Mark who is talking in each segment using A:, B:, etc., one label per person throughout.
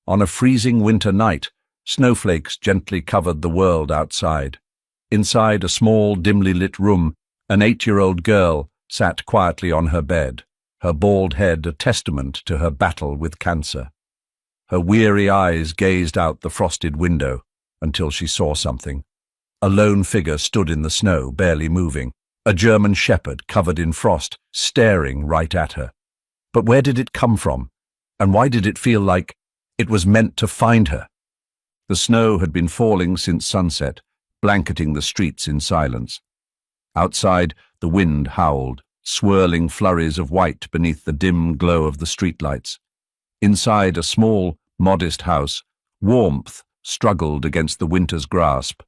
A: On a freezing winter night, snowflakes gently covered the world outside. Inside a small, dimly lit room, an 8-year-old girl sat quietly on her bed, her bald head a testament to her battle with cancer. Her weary eyes gazed out the frosted window until she saw something. A lone figure stood in the snow, barely moving, a German shepherd covered in frost, staring right at her. But where did it come from? And why did it feel like it was meant to find her? The snow had been falling since sunset, blanketing the streets in silence. Outside, the wind howled, swirling flurries of white beneath the dim glow of the streetlights. Inside a small, modest house, warmth struggled against the winter's grasp.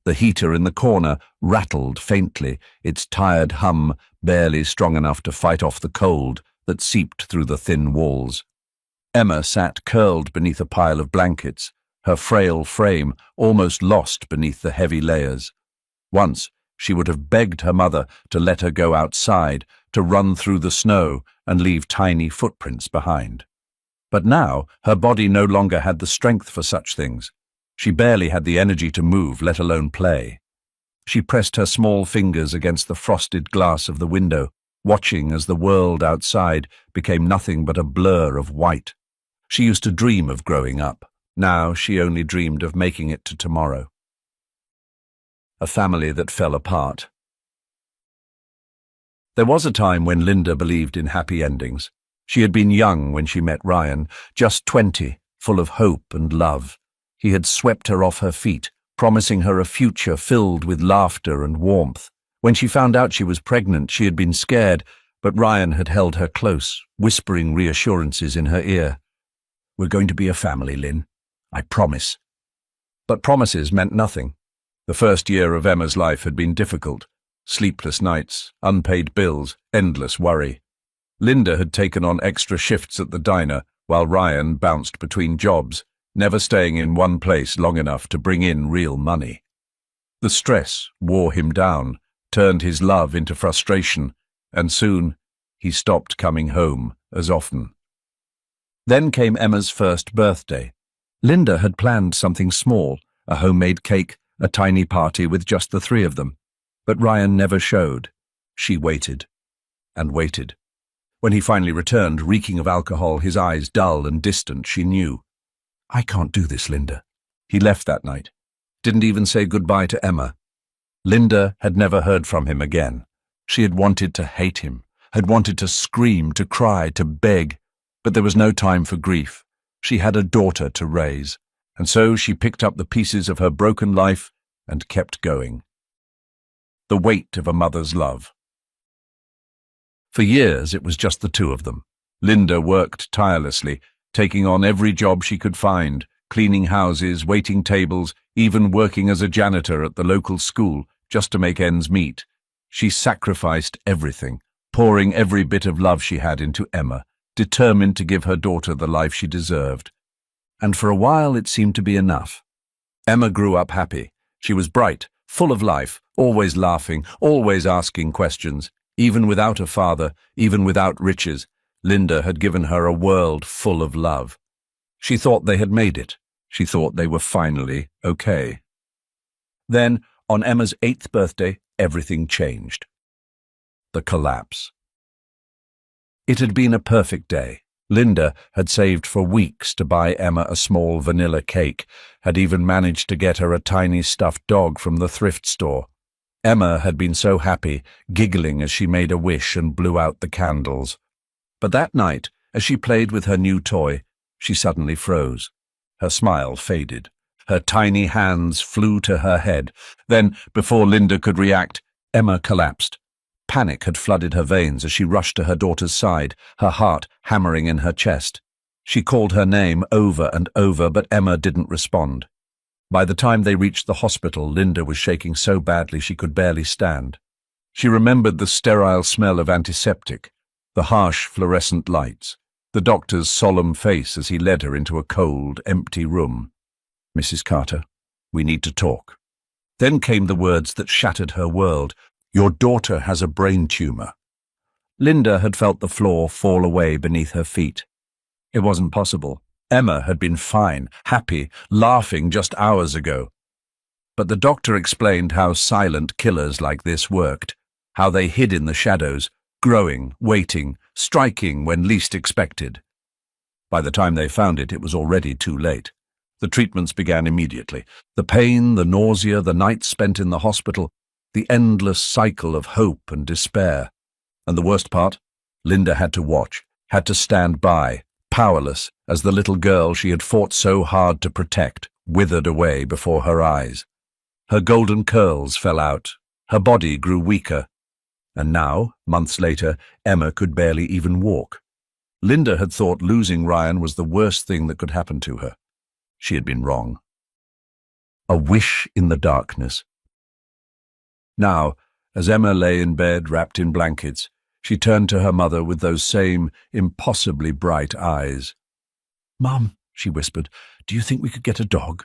A: The heater in the corner rattled faintly, its tired hum barely strong enough to fight off the cold that seeped through the thin walls. Emma sat curled beneath a pile of blankets, her frail frame almost lost beneath the heavy layers. Once, she would have begged her mother to let her go outside, to run through the snow and leave tiny footprints behind. But now, her body no longer had the strength for such things. She barely had the energy to move, let alone play. She pressed her small fingers against the frosted glass of the window, watching as the world outside became nothing but a blur of white. She used to dream of growing up. Now she only dreamed of making it to tomorrow. A family that fell apart. There was a time when Linda believed in happy endings. She had been young when she met Ryan, just 20, full of hope and love. He had swept her off her feet, promising her a future filled with laughter and warmth. When she found out she was pregnant, she had been scared, but Ryan had held her close, whispering reassurances in her ear. "We're going to be a family, Lynn. I promise." But promises meant nothing. The first year of Emma's life had been difficult. Sleepless nights, unpaid bills, endless worry. Linda had taken on extra shifts at the diner, while Ryan bounced between jobs, never staying in one place long enough to bring in real money. The stress wore him down, turned his love into frustration, and soon he stopped coming home as often. Then came Emma's first birthday. Linda had planned something small, a homemade cake, a tiny party with just the three of them. But Ryan never showed. She waited and waited. When he finally returned, reeking of alcohol, his eyes dull and distant, she knew. "I can't do this, Linda." He left that night. Didn't even say goodbye to Emma. Linda had never heard from him again. She had wanted to hate him, had wanted to scream, to cry, to beg. But there was no time for grief. She had a daughter to raise. And so she picked up the pieces of her broken life and kept going. The weight of a mother's love. For years it was just the two of them. Linda worked tirelessly, taking on every job she could find, cleaning houses, waiting tables, even working as a janitor at the local school just to make ends meet. She sacrificed everything, pouring every bit of love she had into Emma, determined to give her daughter the life she deserved. And for a while it seemed to be enough. Emma grew up happy. She was bright, full of life, always laughing, always asking questions. Even without a father, even without riches, Linda had given her a world full of love. She thought they had made it. She thought they were finally okay. Then, on Emma's 8th birthday, everything changed. The collapse. It had been a perfect day. Linda had saved for weeks to buy Emma a small vanilla cake, had even managed to get her a tiny stuffed dog from the thrift store. Emma had been so happy, giggling as she made a wish and blew out the candles. But that night, as she played with her new toy, she suddenly froze. Her smile faded. Her tiny hands flew to her head. Then, before Linda could react, Emma collapsed. Panic had flooded her veins as she rushed to her daughter's side, her heart hammering in her chest. She called her name over and over, but Emma didn't respond. By the time they reached the hospital, Linda was shaking so badly she could barely stand. She remembered the sterile smell of antiseptic, the harsh fluorescent lights, the doctor's solemn face as he led her into a cold, empty room. "Mrs. Carter, we need to talk." Then came the words that shattered her world. "Your daughter has a brain tumor." Linda had felt the floor fall away beneath her feet. It wasn't possible. Emma had been fine, happy, laughing just hours ago. But the doctor explained how silent killers like this worked, how they hid in the shadows, growing, waiting, striking when least expected. By the time they found it, it was already too late. The treatments began immediately. The pain, the nausea, the nights spent in the hospital, the endless cycle of hope and despair. And the worst part? Linda had to watch, had to stand by, powerless, as the little girl she had fought so hard to protect withered away before her eyes. Her golden curls fell out, her body grew weaker, and now, months later, Emma could barely even walk. Linda had thought losing Ryan was the worst thing that could happen to her. She had been wrong. A wish in the darkness. Now, as Emma lay in bed wrapped in blankets, she turned to her mother with those same impossibly bright eyes. "Mum," she whispered, "do you think we could get a dog?"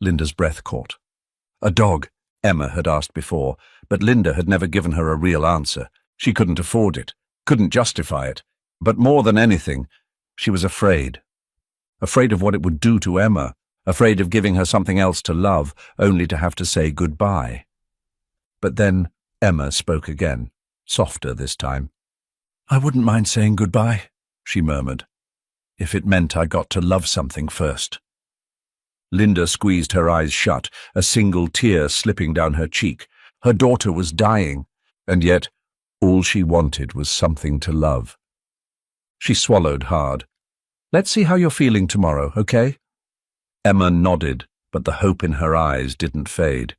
A: Linda's breath caught. A dog, Emma had asked before, but Linda had never given her a real answer. She couldn't afford it, couldn't justify it. But more than anything, she was afraid. Afraid of what it would do to Emma, afraid of giving her something else to love, only to have to say goodbye. But then Emma spoke again, softer this time. "I wouldn't mind saying goodbye," she murmured, "if it meant I got to love something first." Linda squeezed her eyes shut, a single tear slipping down her cheek. Her daughter was dying, and yet all she wanted was something to love. She swallowed hard. "Let's see how you're feeling tomorrow, okay?" Emma nodded, but the hope in her eyes didn't fade.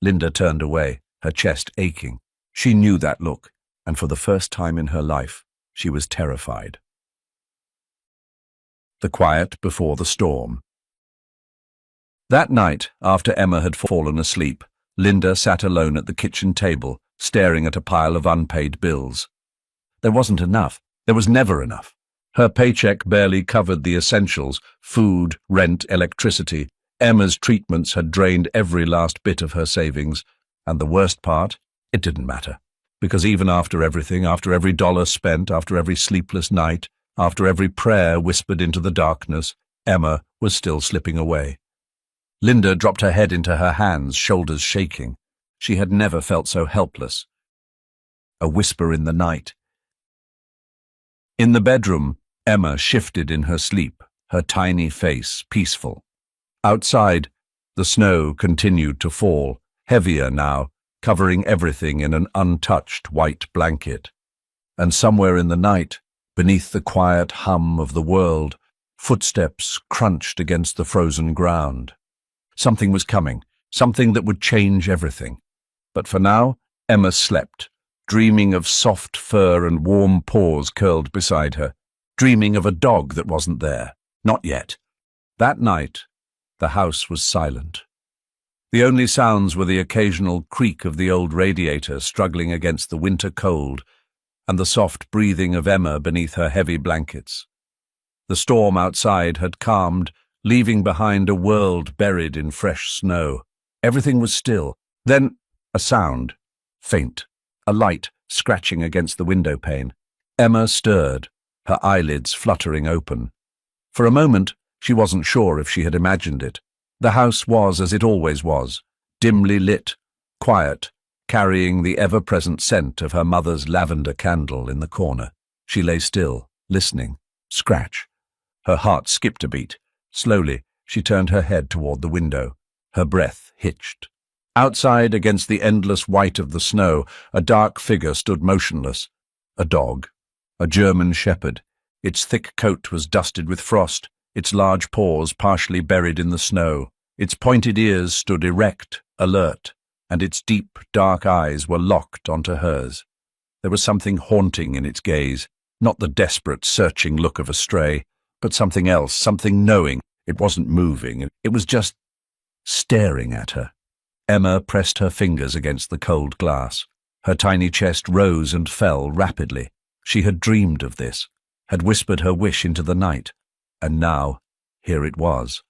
A: Linda turned away, her chest aching. She knew that look, and for the first time in her life, she was terrified. The quiet before the storm. That night, after Emma had fallen asleep, Linda sat alone at the kitchen table, staring at a pile of unpaid bills. There wasn't enough. There was never enough. Her paycheck barely covered the essentials: food, rent, electricity. Emma's treatments had drained every last bit of her savings. And the worst part? It didn't matter. Because even after everything, after every dollar spent, after every sleepless night, after every prayer whispered into the darkness, Emma was still slipping away. Linda dropped her head into her hands, shoulders shaking. She had never felt so helpless. A whisper in the night. In the bedroom, Emma shifted in her sleep, her tiny face peaceful. Outside, the snow continued to fall, heavier now, covering everything in an untouched white blanket. And somewhere in the night, beneath the quiet hum of the world, footsteps crunched against the frozen ground. Something was coming, something that would change everything. But for now, Emma slept, dreaming of soft fur and warm paws curled beside her, dreaming of a dog that wasn't there. Not yet. That night, the house was silent. The only sounds were the occasional creak of the old radiator struggling against the winter cold and the soft breathing of Emma beneath her heavy blankets. The storm outside had calmed, leaving behind a world buried in fresh snow. Everything was still. Then a sound, faint, a light scratching against the window pane. Emma stirred, her eyelids fluttering open. For a moment, she wasn't sure if she had imagined it. The house was as it always was, dimly lit, quiet, carrying the ever-present scent of her mother's lavender candle in the corner. She lay still, listening. Scratch. Her heart skipped a beat. Slowly, she turned her head toward the window. Her breath hitched. Outside, against the endless white of the snow, a dark figure stood motionless. A dog. A German shepherd. Its thick coat was dusted with frost, its large paws partially buried in the snow. Its pointed ears stood erect, alert, and its deep, dark eyes were locked onto hers. There was something haunting in its gaze, not the desperate, searching look of a stray, but something else, something knowing. It wasn't moving, it was just staring at her. Emma pressed her fingers against the cold glass. Her tiny chest rose and fell rapidly. She had dreamed of this, had whispered her wish into the night, and now, here it was.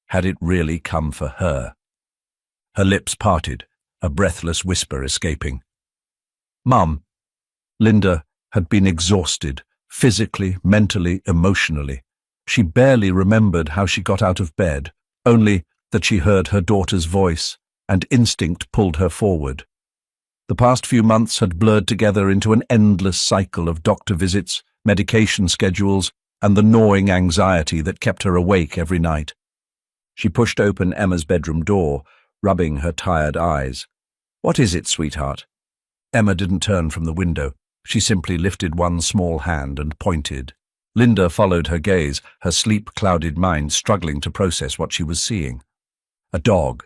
A: Had it really come for her? Her lips parted, a breathless whisper escaping. "Mum." Linda had been exhausted, physically, mentally, emotionally. She barely remembered how she got out of bed, only that she heard her daughter's voice, and instinct pulled her forward. The past few months had blurred together into an endless cycle of doctor visits, medication schedules, and the gnawing anxiety that kept her awake every night. She pushed open Emma's bedroom door, rubbing her tired eyes. "What is it, sweetheart?" Emma didn't turn from the window. She simply lifted one small hand and pointed. Linda followed her gaze, her sleep-clouded mind struggling to process what she was seeing. A dog,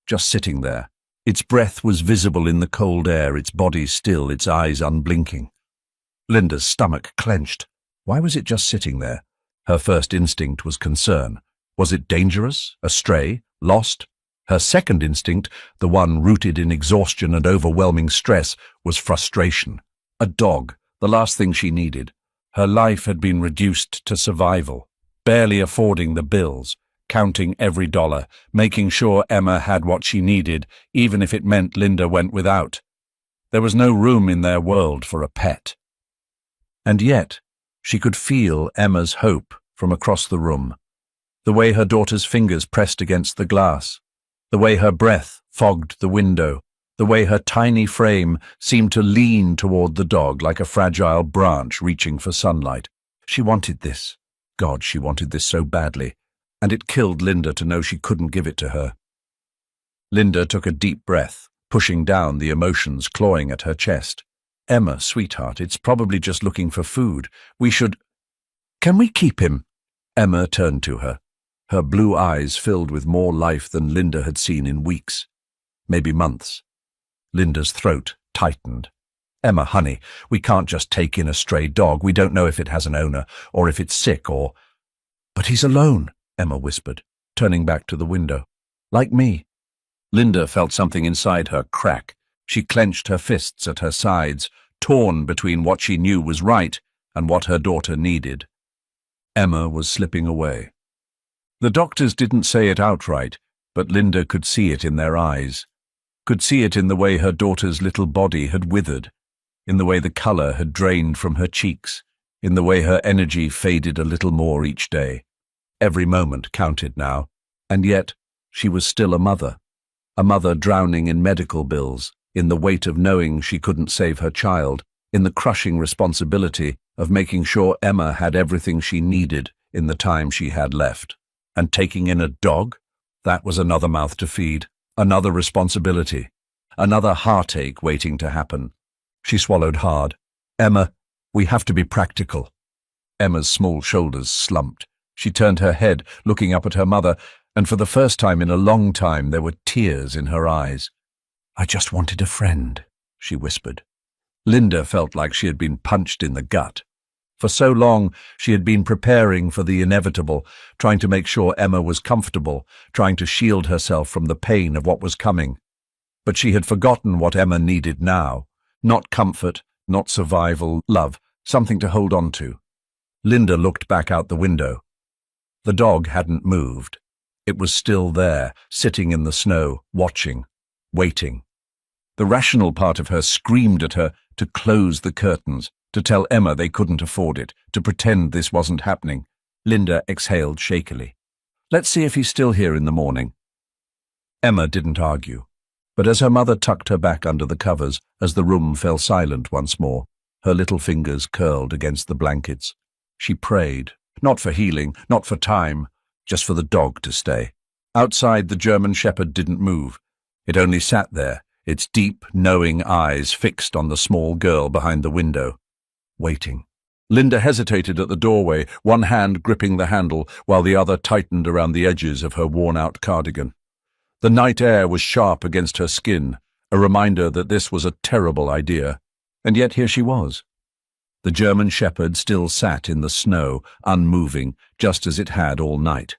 A: just sitting there. Its breath was visible in the cold air, its body still, its eyes unblinking. Linda's stomach clenched. Why was it just sitting there? Her first instinct was concern. Was it dangerous, a stray, lost? Her second instinct, the one rooted in exhaustion and overwhelming stress, was frustration. A dog, the last thing she needed. Her life had been reduced to survival, barely affording the bills, counting every dollar, making sure Emma had what she needed, even if it meant Linda went without. There was no room in their world for a pet. And yet, she could feel Emma's hope from across the room. The way her daughter's fingers pressed against the glass, the way her breath fogged the window, the way her tiny frame seemed to lean toward the dog like a fragile branch reaching for sunlight. She wanted this. God, she wanted this so badly, and it killed Linda to know she couldn't give it to her. Linda took a deep breath, pushing down the emotions clawing at her chest. "Emma, sweetheart, it's probably just looking for food. We should—" "Can we keep him?" Emma turned to her, her blue eyes filled with more life than Linda had seen in weeks, maybe months. Linda's throat tightened. "Emma, honey, we can't just take in a stray dog. We don't know if it has an owner, or if it's sick, or—" "But he's alone," Emma whispered, turning back to the window. "Like me." Linda felt something inside her crack. She clenched her fists at her sides, torn between what she knew was right and what her daughter needed. Emma was slipping away. The doctors didn't say it outright, but Linda could see it in their eyes, could see it in the way her daughter's little body had withered, in the way the color had drained from her cheeks, in the way her energy faded a little more each day. Every moment counted now, and yet she was still a mother drowning in medical bills, in the weight of knowing she couldn't save her child, in the crushing responsibility of making sure Emma had everything she needed in the time she had left. And taking in a dog? That was another mouth to feed, another responsibility, another heartache waiting to happen. She swallowed hard. "Emma, we have to be practical." Emma's small shoulders slumped. She turned her head, looking up at her mother, and for the first time in a long time there were tears in her eyes. "I just wanted a friend," she whispered. Linda felt like she had been punched in the gut. For so long, she had been preparing for the inevitable, trying to make sure Emma was comfortable, trying to shield herself from the pain of what was coming. But she had forgotten what Emma needed now. Not comfort, not survival, love, something to hold on to. Linda looked back out the window. The dog hadn't moved. It was still there, sitting in the snow, watching, waiting. The rational part of her screamed at her to close the curtains, to tell Emma they couldn't afford it, to pretend this wasn't happening. Linda exhaled shakily. "Let's see if he's still here in the morning." Emma didn't argue, but as her mother tucked her back under the covers, as the room fell silent once more, her little fingers curled against the blankets, she prayed, not for healing, not for time, just for the dog to stay. Outside, the German Shepherd didn't move. It only sat there, its deep, knowing eyes fixed on the small girl behind the window, waiting. Linda hesitated at the doorway, one hand gripping the handle while the other tightened around the edges of her worn-out cardigan. The night air was sharp against her skin, a reminder that this was a terrible idea. And yet here she was. The German Shepherd still sat in the snow, unmoving, just as it had all night.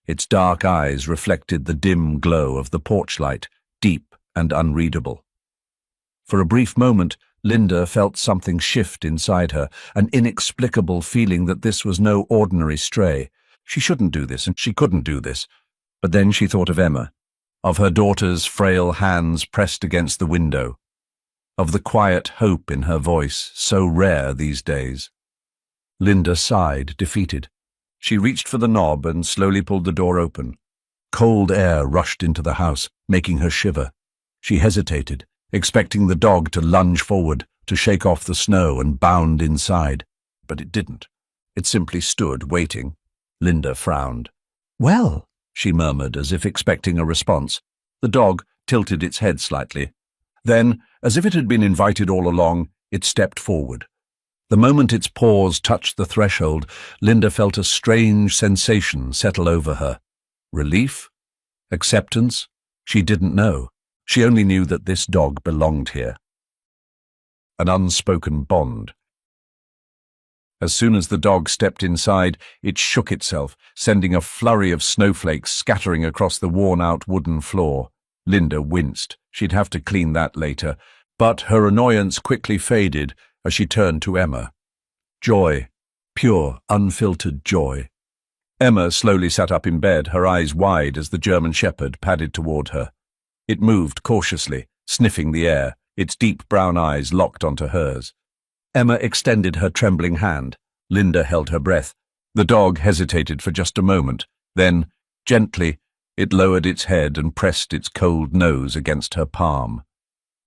A: Its dark eyes reflected the dim glow of the porch light, deep and unreadable. For a brief moment, Linda felt something shift inside her, an inexplicable feeling that this was no ordinary stray. She shouldn't do this, and she couldn't do this. But then she thought of Emma, of her daughter's frail hands pressed against the window, of the quiet hope in her voice, so rare these days. Linda sighed, defeated. She reached for the knob and slowly pulled the door open. Cold air rushed into the house, making her shiver. She hesitated, expecting the dog to lunge forward, to shake off the snow and bound inside. But it didn't. It simply stood, waiting. Linda frowned. "Well," she murmured, as if expecting a response. The dog tilted its head slightly. Then, as if it had been invited all along, it stepped forward. The moment its paws touched the threshold, Linda felt a strange sensation settle over her. Relief? Acceptance? She didn't know. She only knew that this dog belonged here. An unspoken bond. As soon as the dog stepped inside, it shook itself, sending a flurry of snowflakes scattering across the worn-out wooden floor. Linda winced. She'd have to clean that later, but her annoyance quickly faded as she turned to Emma. Joy. Pure, unfiltered joy. Emma slowly sat up in bed, her eyes wide as the German Shepherd padded toward her. It moved cautiously, sniffing the air, its deep brown eyes locked onto hers. Emma extended her trembling hand. Linda held her breath. The dog hesitated for just a moment. Then, gently, it lowered its head and pressed its cold nose against her palm.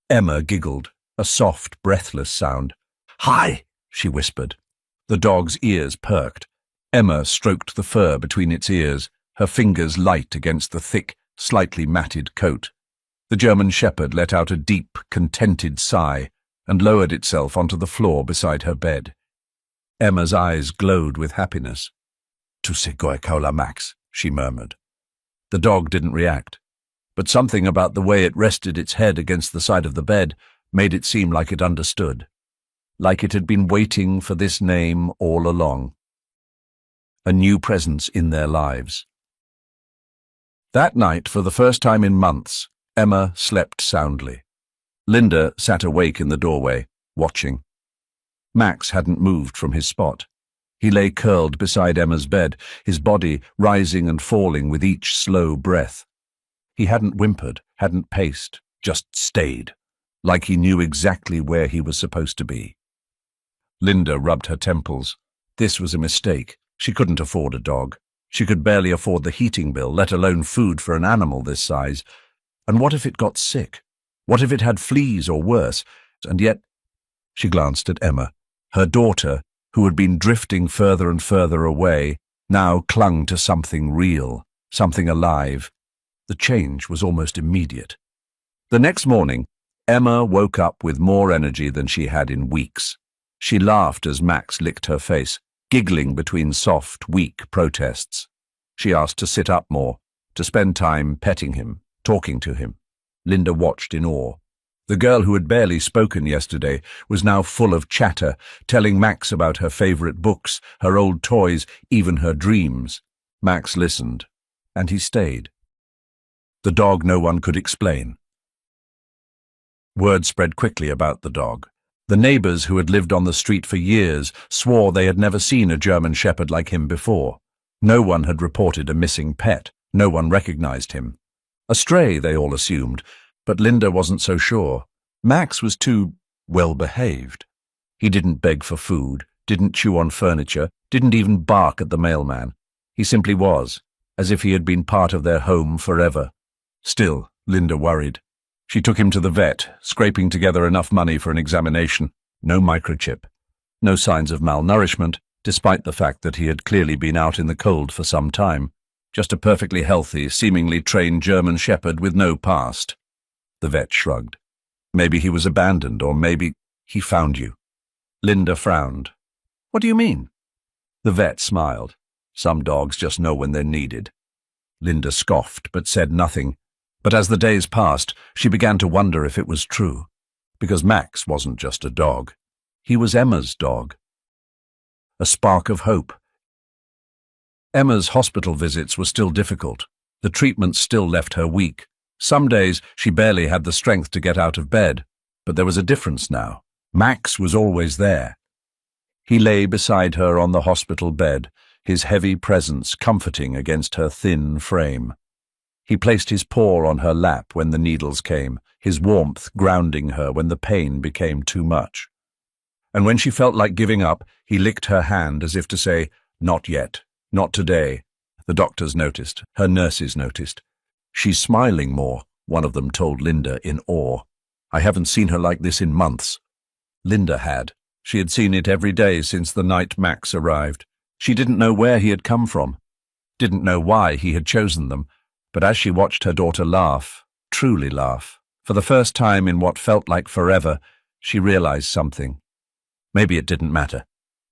A: Emma giggled, a soft, breathless sound. "Hi!" she whispered. The dog's ears perked. Emma stroked the fur between its ears, her fingers light against the thick, slightly matted coat. The German Shepherd let out a deep, contented sigh and lowered itself onto the floor beside her bed. Emma's eyes glowed with happiness. "Tu sais quoi, Kaula Max," she murmured. The dog didn't react, but something about the way it rested its head against the side of the bed made it seem like it understood, like it had been waiting for this name all along. A new presence in their lives. That night, for the first time in months, Emma slept soundly. Linda sat awake in the doorway, watching. Max hadn't moved from his spot. He lay curled beside Emma's bed, his body rising and falling with each slow breath. He hadn't whimpered, hadn't paced, just stayed, like he knew exactly where he was supposed to be. Linda rubbed her temples. This was a mistake. She couldn't afford a dog. She could barely afford the heating bill, let alone food for an animal this size. And what if it got sick? What if it had fleas or worse? And yet, she glanced at Emma. Her daughter, who had been drifting further and further away, now clung to something real, something alive. The change was almost immediate. The next morning, Emma woke up with more energy than she had in weeks. She laughed as Max licked her face, giggling between soft, weak protests. She asked to sit up more, to spend time petting him, talking to him. Linda watched in awe. The girl who had barely spoken yesterday was now full of chatter, telling Max about her favorite books, her old toys, even her dreams. Max listened, and he stayed. The dog no one could explain. Word spread quickly about the dog. The neighbors who had lived on the street for years swore they had never seen a German Shepherd like him before. No one had reported a missing pet. No one recognized him. A stray, they all assumed, but Linda wasn't so sure. Max was too well-behaved. He didn't beg for food, didn't chew on furniture, didn't even bark at the mailman. He simply was, as if he had been part of their home forever. Still, Linda worried. She took him to the vet, scraping together enough money for an examination. No microchip. No signs of malnourishment, despite the fact that he had clearly been out in the cold for some time. Just a perfectly healthy, seemingly trained German Shepherd with no past. The vet shrugged. Maybe he was abandoned, or maybe he found you. Linda frowned. What do you mean? The vet smiled. Some dogs just know when they're needed. Linda scoffed, but said nothing. But as the days passed, she began to wonder if it was true. Because Max wasn't just a dog. He was Emma's dog. A spark of hope. Emma's hospital visits were still difficult. The treatment still left her weak. Some days she barely had the strength to get out of bed. But there was a difference now. Max was always there. He lay beside her on the hospital bed, his heavy presence comforting against her thin frame. He placed his paw on her lap when the needles came, his warmth grounding her when the pain became too much. And when she felt like giving up, he licked her hand as if to say, "Not yet. Not today. The doctors noticed. Her nurses noticed. She's smiling more, one of them told Linda in awe. I haven't seen her like this in months. Linda had. She had seen it every day since the night Max arrived. She didn't know where he had come from, didn't know why he had chosen them, but as she watched her daughter laugh, truly laugh, for the first time in what felt like forever, she realized something. Maybe it didn't matter.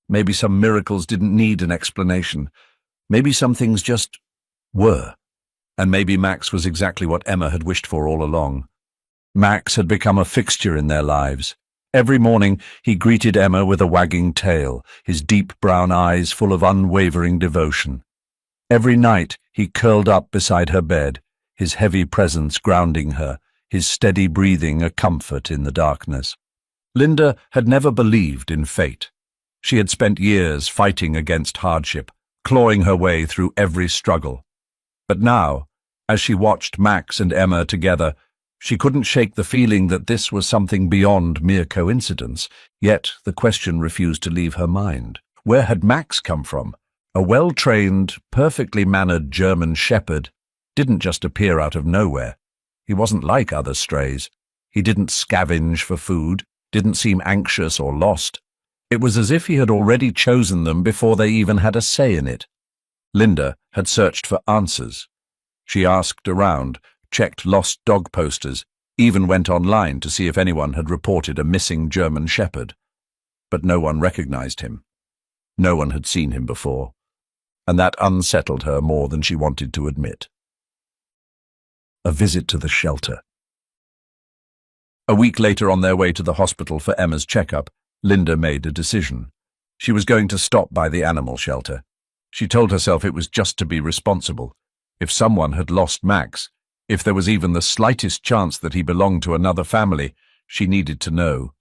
A: Maybe some miracles didn't need an explanation. Maybe some things just were. And maybe Max was exactly what Emma had wished for all along. Max had become a fixture in their lives. Every morning he greeted Emma with a wagging tail, his deep brown eyes full of unwavering devotion. Every night he curled up beside her bed, his heavy presence grounding her, his steady breathing a comfort in the darkness. Linda had never believed in fate. She had spent years fighting against hardship, clawing her way through every struggle. But now, as she watched Max and Emma together, she couldn't shake the feeling that this was something beyond mere coincidence, yet the question refused to leave her mind. Where had Max come from? A well-trained, perfectly mannered German shepherd didn't just appear out of nowhere. He wasn't like other strays. He didn't scavenge for food, didn't seem anxious or lost. It was as if he had already chosen them before they even had a say in it. Linda had searched for answers. She asked around, checked lost dog posters, even went online to see if anyone had reported a missing German shepherd. But no one recognized him. No one had seen him before, and that unsettled her more than she wanted to admit. A visit to the shelter. A week later, on their way to the hospital for Emma's checkup, Linda made a decision. She was going to stop by the animal shelter. She told herself it was just to be responsible. If someone had lost Max, if there was even the slightest chance that he belonged to another family, she needed to know.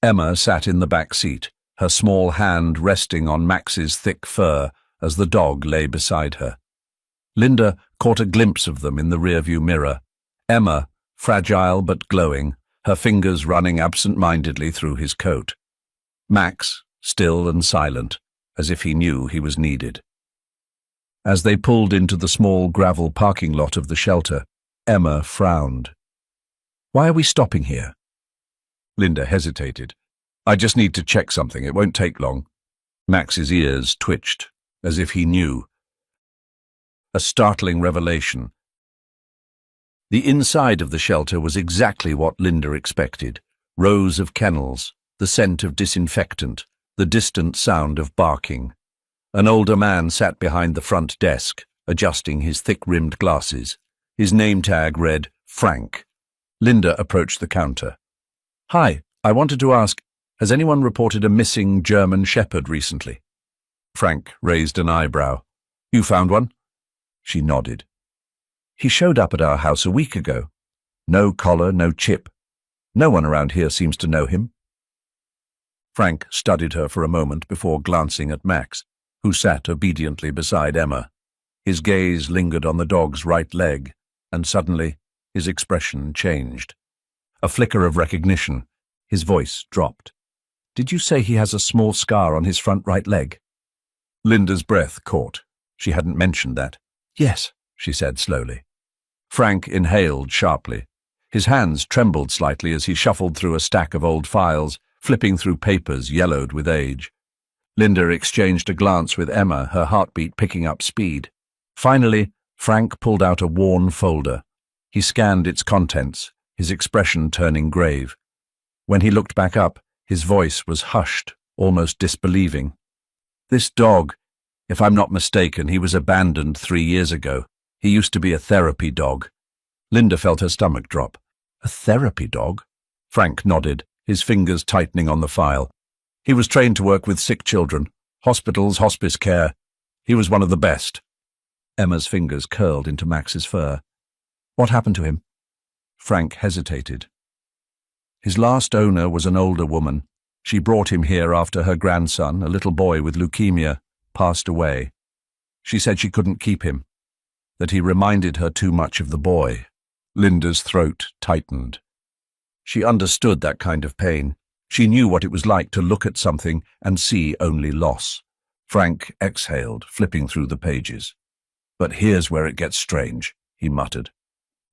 A: Emma sat in the back seat, her small hand resting on Max's thick fur as the dog lay beside her. Linda caught a glimpse of them in the rearview mirror. Emma, fragile but glowing, her fingers running absent-mindedly through his coat. Max, still and silent, as if he knew he was needed. As they pulled into the small gravel parking lot of the shelter, Emma frowned. "Why are we stopping here?" Linda hesitated. "I just need to check something. It won't take long." Max's ears twitched, as if he knew. A startling revelation. The inside of the shelter was exactly what Linda expected. Rows of kennels, the scent of disinfectant, the distant sound of barking. An older man sat behind the front desk, adjusting his thick-rimmed glasses. His name tag read Frank. Linda approached the counter. "Hi, I wanted to ask, has anyone reported a missing German shepherd recently?" Frank raised an eyebrow. "You found one?" She nodded. "He showed up at our house a week ago. No collar, no chip. No one around here seems to know him." Frank studied her for a moment before glancing at Max, who sat obediently beside Emma. His gaze lingered on the dog's right leg, and suddenly his expression changed. A flicker of recognition. His voice dropped. "Did you say he has a small scar on his front right leg?" Linda's breath caught. She hadn't mentioned that. "Yes," she said slowly. Frank inhaled sharply. His hands trembled slightly as he shuffled through a stack of old files, flipping through papers yellowed with age. Linda exchanged a glance with Emma, her heartbeat picking up speed. Finally, Frank pulled out a worn folder. He scanned its contents, his expression turning grave. When he looked back up, his voice was hushed, almost disbelieving. "This dog, if I'm not mistaken, he was abandoned 3 years ago. He used to be a therapy dog." Linda felt her stomach drop. "A therapy dog?" Frank nodded, his fingers tightening on the file. "He was trained to work with sick children, hospitals, hospice care. He was one of the best." Emma's fingers curled into Max's fur. "What happened to him?" Frank hesitated. "His last owner was an older woman. She brought him here after her grandson, a little boy with leukemia, passed away. She said she couldn't keep him, that he reminded her too much of the boy." Linda's throat tightened. She understood that kind of pain. She knew what it was like to look at something and see only loss. Frank exhaled, flipping through the pages. "But here's where it gets strange," he muttered.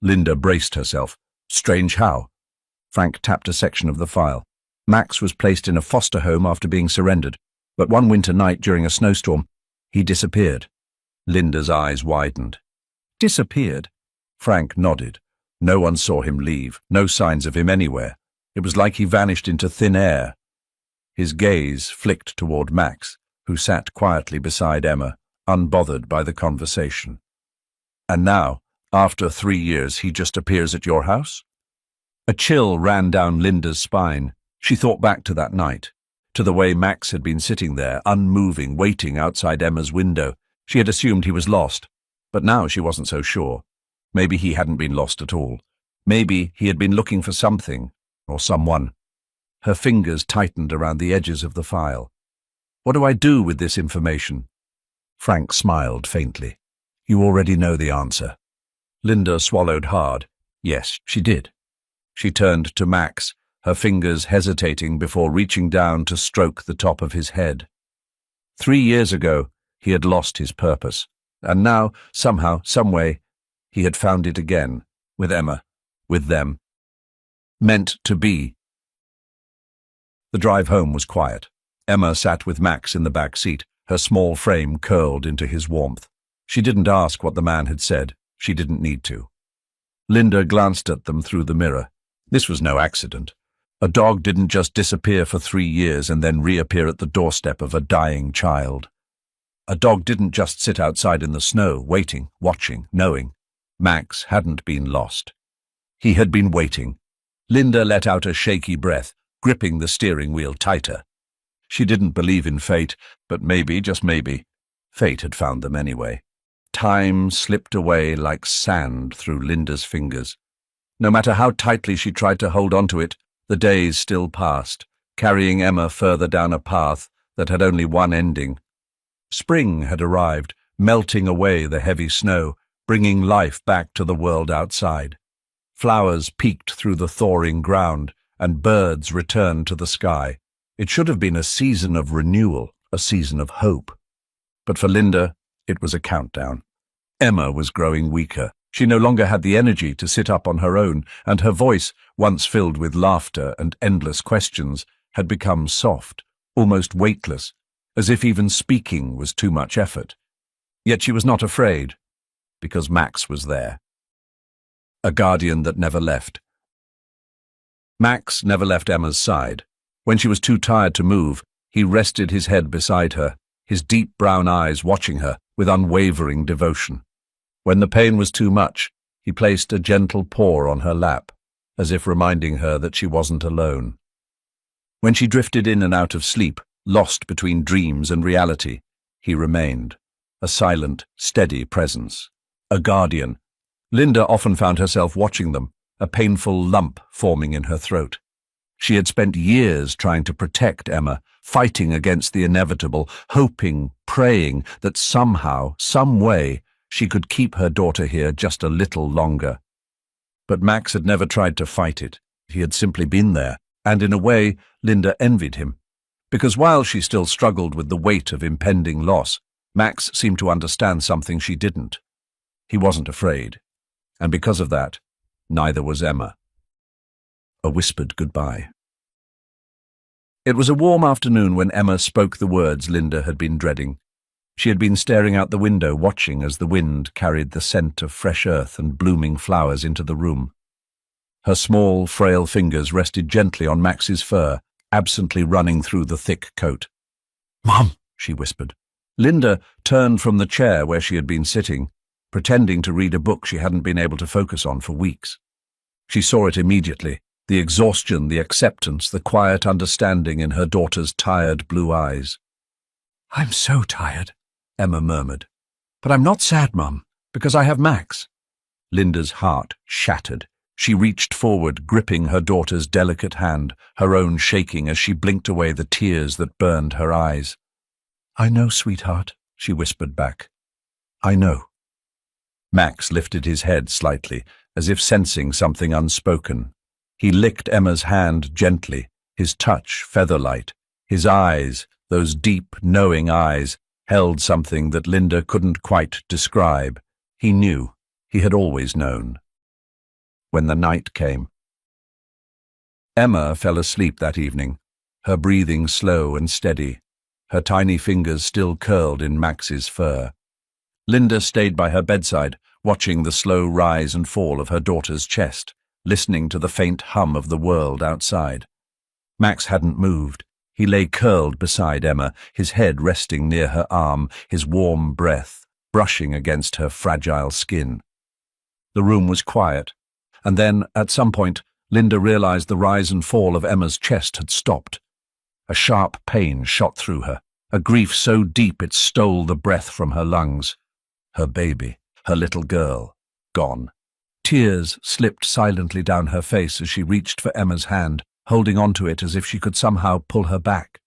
A: Linda braced herself. "Strange how?" Frank tapped a section of the file. Max was placed in a foster home after being surrendered, but one winter night during a snowstorm, he disappeared. Linda's eyes widened. "Disappeared?" Frank nodded. No one saw him leave, no signs of him anywhere. It was like he vanished into thin air. His gaze flicked toward Max, who sat quietly beside Emma, unbothered by the conversation. "And now, after 3 years, he just appears at your house?" A chill ran down Linda's spine. She thought back to that night, to the way Max had been sitting there, unmoving, waiting outside Emma's window. She had assumed he was lost, but now she wasn't so sure. Maybe he hadn't been lost at all. Maybe he had been looking for something, or someone. Her fingers tightened around the edges of the file. "What do I do with this information?" Frank smiled faintly. "You already know the answer." Linda swallowed hard. Yes, she did. She turned to Max, her fingers hesitating before reaching down to stroke the top of his head. 3 years ago, he had lost his purpose, and now, somehow, someway, he had found it again, with Emma, with them. Meant to be. The drive home was quiet. Emma sat with Max in the back seat, her small frame curled into his warmth. She didn't ask what the man had said. She didn't need to. Linda glanced at them through the mirror. This was no accident. A dog didn't just disappear for 3 years and then reappear at the doorstep of a dying child. A dog didn't just sit outside in the snow, waiting, watching, knowing. Max hadn't been lost. He had been waiting. Linda let out a shaky breath, gripping the steering wheel tighter. She didn't believe in fate, but maybe, just maybe, fate had found them anyway. Time slipped away like sand through Linda's fingers. No matter how tightly she tried to hold onto it, the days still passed, carrying Emma further down a path that had only one ending. Spring had arrived, melting away the heavy snow, bringing life back to the world outside. Flowers peeked through the thawing ground, and birds returned to the sky. It should have been a season of renewal, a season of hope. But for Linda, it was a countdown. Emma was growing weaker. She no longer had the energy to sit up on her own, and her voice, once filled with laughter and endless questions, had become soft, almost weightless, as if even speaking was too much effort. Yet she was not afraid, because Max was there. A guardian that never left. Max never left Emma's side. When she was too tired to move, he rested his head beside her, his deep brown eyes watching her with unwavering devotion. When the pain was too much, he placed a gentle paw on her lap, as if reminding her that she wasn't alone. When she drifted in and out of sleep, lost between dreams and reality, he remained, a silent, steady presence, a guardian. Linda often found herself watching them, a painful lump forming in her throat. She had spent years trying to protect Emma, fighting against the inevitable, hoping, praying that somehow, some way, she could keep her daughter here just a little longer. But Max had never tried to fight it. He had simply been there, and in a way, Linda envied him. Because while she still struggled with the weight of impending loss, Max seemed to understand something she didn't. He wasn't afraid. And because of that, neither was Emma. A whispered goodbye. It was a warm afternoon when Emma spoke the words Linda had been dreading. She had been staring out the window, watching as the wind carried the scent of fresh earth and blooming flowers into the room. Her small, frail fingers rested gently on Max's fur, absently running through the thick coat. "Mom," she whispered. Linda turned from the chair where she had been sitting, pretending to read a book she hadn't been able to focus on for weeks. She saw it immediately, the exhaustion, the acceptance, the quiet understanding in her daughter's tired blue eyes. "I'm so tired," Emma murmured. "But I'm not sad, Mum, because I have Max." Linda's heart shattered. She reached forward, gripping her daughter's delicate hand, her own shaking as she blinked away the tears that burned her eyes. "I know, sweetheart," she whispered back. "I know." Max lifted his head slightly, as if sensing something unspoken. He licked Emma's hand gently, his touch feather-light, his eyes, those deep, knowing eyes, held something that Linda couldn't quite describe. He knew. He had always known. When the night came. Emma fell asleep that evening, her breathing slow and steady, her tiny fingers still curled in Max's fur. Linda stayed by her bedside, watching the slow rise and fall of her daughter's chest, listening to the faint hum of the world outside. Max hadn't moved. He lay curled beside Emma, his head resting near her arm, his warm breath brushing against her fragile skin. The room was quiet, and then, at some point, Linda realized the rise and fall of Emma's chest had stopped. A sharp pain shot through her, a grief so deep it stole the breath from her lungs. Her baby, her little girl, gone. Tears slipped silently down her face as she reached for Emma's hand, holding onto it as if she could somehow pull her back.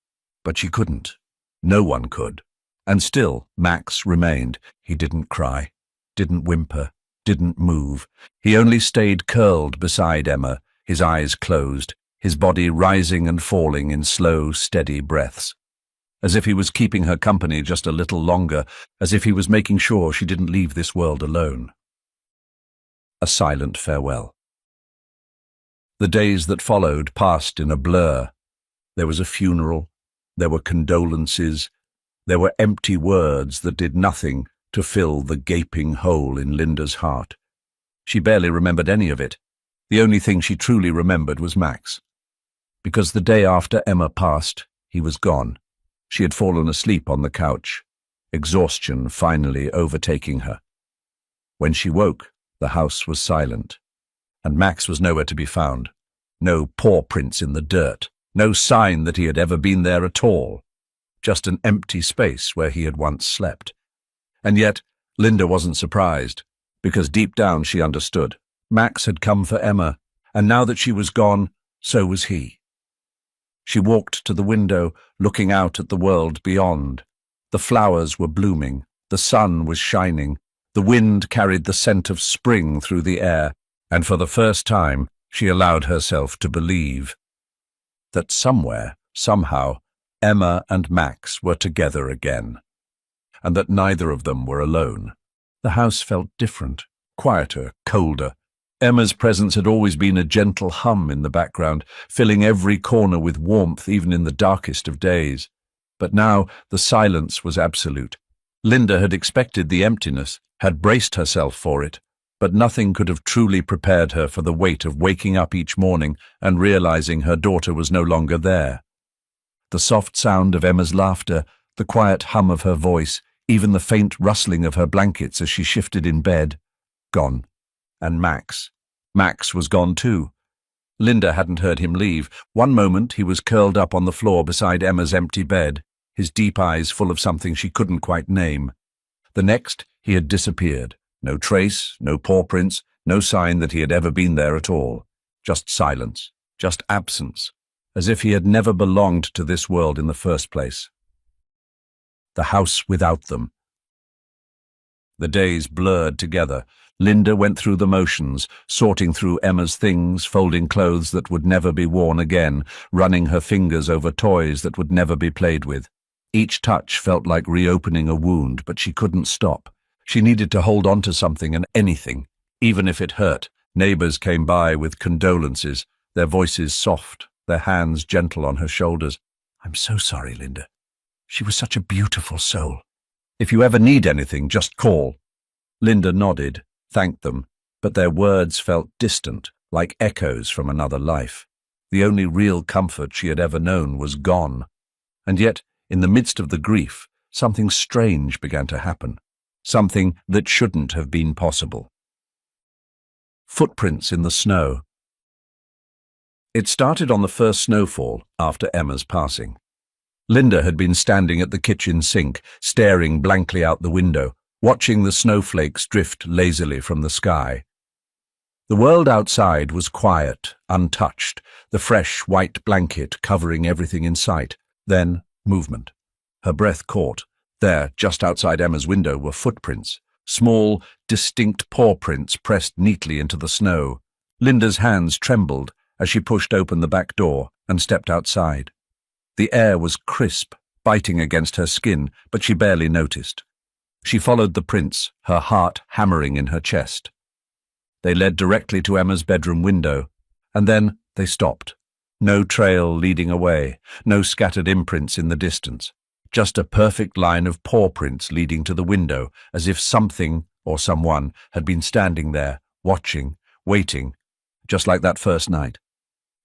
A: But she couldn't. No one could. And still, Max remained. He didn't cry, didn't whimper, didn't move. He only stayed curled beside Emma, his eyes closed, his body rising and falling in slow, steady breaths. As if he was keeping her company just a little longer, as if he was making sure she didn't leave this world alone. A silent farewell. The days that followed passed in a blur. There was a funeral, there were condolences, there were empty words that did nothing to fill the gaping hole in Linda's heart. She barely remembered any of it. The only thing she truly remembered was Max. Because the day after Emma passed, he was gone. She had fallen asleep on the couch, exhaustion finally overtaking her. When she woke, the house was silent, and Max was nowhere to be found. No paw prints in the dirt, no sign that he had ever been there at all. Just an empty space where he had once slept. And yet, Linda wasn't surprised, because deep down she understood. Max had come for Emma, and now that she was gone, so was he. She walked to the window, looking out at the world beyond. The flowers were blooming, the sun was shining, the wind carried the scent of spring through the air, and for the first time she allowed herself to believe that somewhere, somehow, Emma and Max were together again, and that neither of them were alone. The house felt different, quieter, colder. Emma's presence had always been a gentle hum in the background, filling every corner with warmth even in the darkest of days. But now the silence was absolute. Linda had expected the emptiness, had braced herself for it, but nothing could have truly prepared her for the weight of waking up each morning and realizing her daughter was no longer there. The soft sound of Emma's laughter, the quiet hum of her voice, even the faint rustling of her blankets as she shifted in bed, gone. And Max was gone too. Linda hadn't heard him leave. One moment he was curled up on the floor beside Emma's empty bed, his deep eyes full of something she couldn't quite name. The next, he had disappeared. No trace, no paw prints, no sign that he had ever been there at all. Just silence, just absence, as if he had never belonged to this world in the first place. The house without them. The days blurred together. Linda went through the motions, sorting through Emma's things, folding clothes that would never be worn again, running her fingers over toys that would never be played with. Each touch felt like reopening a wound, but she couldn't stop. She needed to hold on to something and anything, even if it hurt. Neighbors came by with condolences, their voices soft, their hands gentle on her shoulders. "I'm so sorry, Linda. She was such a beautiful soul. If you ever need anything, just call." Linda nodded, thanked them, but their words felt distant, like echoes from another life. The only real comfort she had ever known was gone. And yet, in the midst of the grief, something strange began to happen, something that shouldn't have been possible. Footprints in the snow. It started on the first snowfall after Emma's passing. Linda had been standing at the kitchen sink, staring blankly out the window, watching the snowflakes drift lazily from the sky. The world outside was quiet, untouched, the fresh white blanket covering everything in sight. Then, movement. Her breath caught. There, just outside Emma's window, were footprints, small, distinct paw prints pressed neatly into the snow. Linda's hands trembled as she pushed open the back door and stepped outside. The air was crisp, biting against her skin, but she barely noticed. She followed the prints, her heart hammering in her chest. They led directly to Emma's bedroom window, and then they stopped. No trail leading away, no scattered imprints in the distance, just a perfect line of paw prints leading to the window, as if something or someone had been standing there, watching, waiting, just like that first night.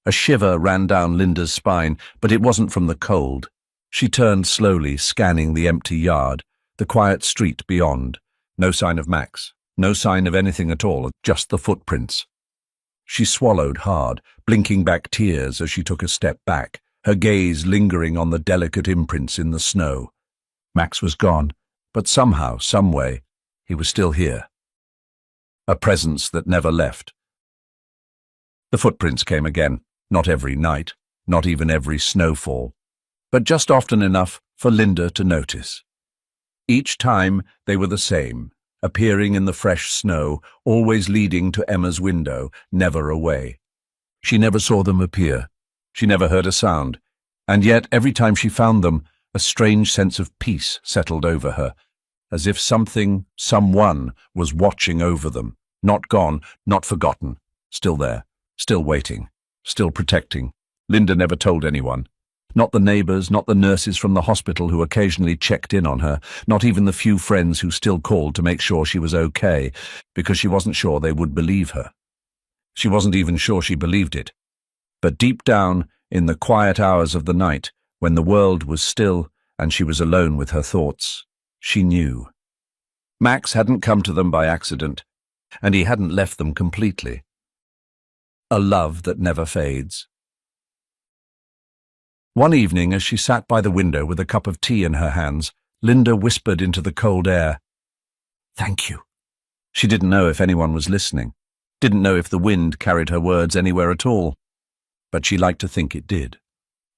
A: A shiver ran down Linda's spine, but it wasn't from the cold. She turned slowly, scanning the empty yard, the quiet street beyond. No sign of Max, no sign of anything at all, just the footprints. She swallowed hard, blinking back tears as she took a step back, her gaze lingering on the delicate imprints in the snow. Max was gone, but somehow, someway, he was still here. A presence that never left. The footprints came again, not every night, not even every snowfall, but just often enough for Linda to notice. Each time they were the same, appearing in the fresh snow, always leading to Emma's window, never away. She never saw them appear. She never heard a sound, and yet every time she found them, a strange sense of peace settled over her, as if something, someone, was watching over them, not gone, not forgotten, still there, still waiting, still protecting. Linda never told anyone. Not the neighbors, not the nurses from the hospital who occasionally checked in on her, not even the few friends who still called to make sure she was okay, because she wasn't sure they would believe her. She wasn't even sure she believed it. But deep down, in the quiet hours of the night, when the world was still and she was alone with her thoughts, she knew. Max hadn't come to them by accident, and he hadn't left them completely. A love that never fades. One evening, as she sat by the window with a cup of tea in her hands, Linda whispered into the cold air, "Thank you." She didn't know if anyone was listening, didn't know if the wind carried her words anywhere at all, but she liked to think it did.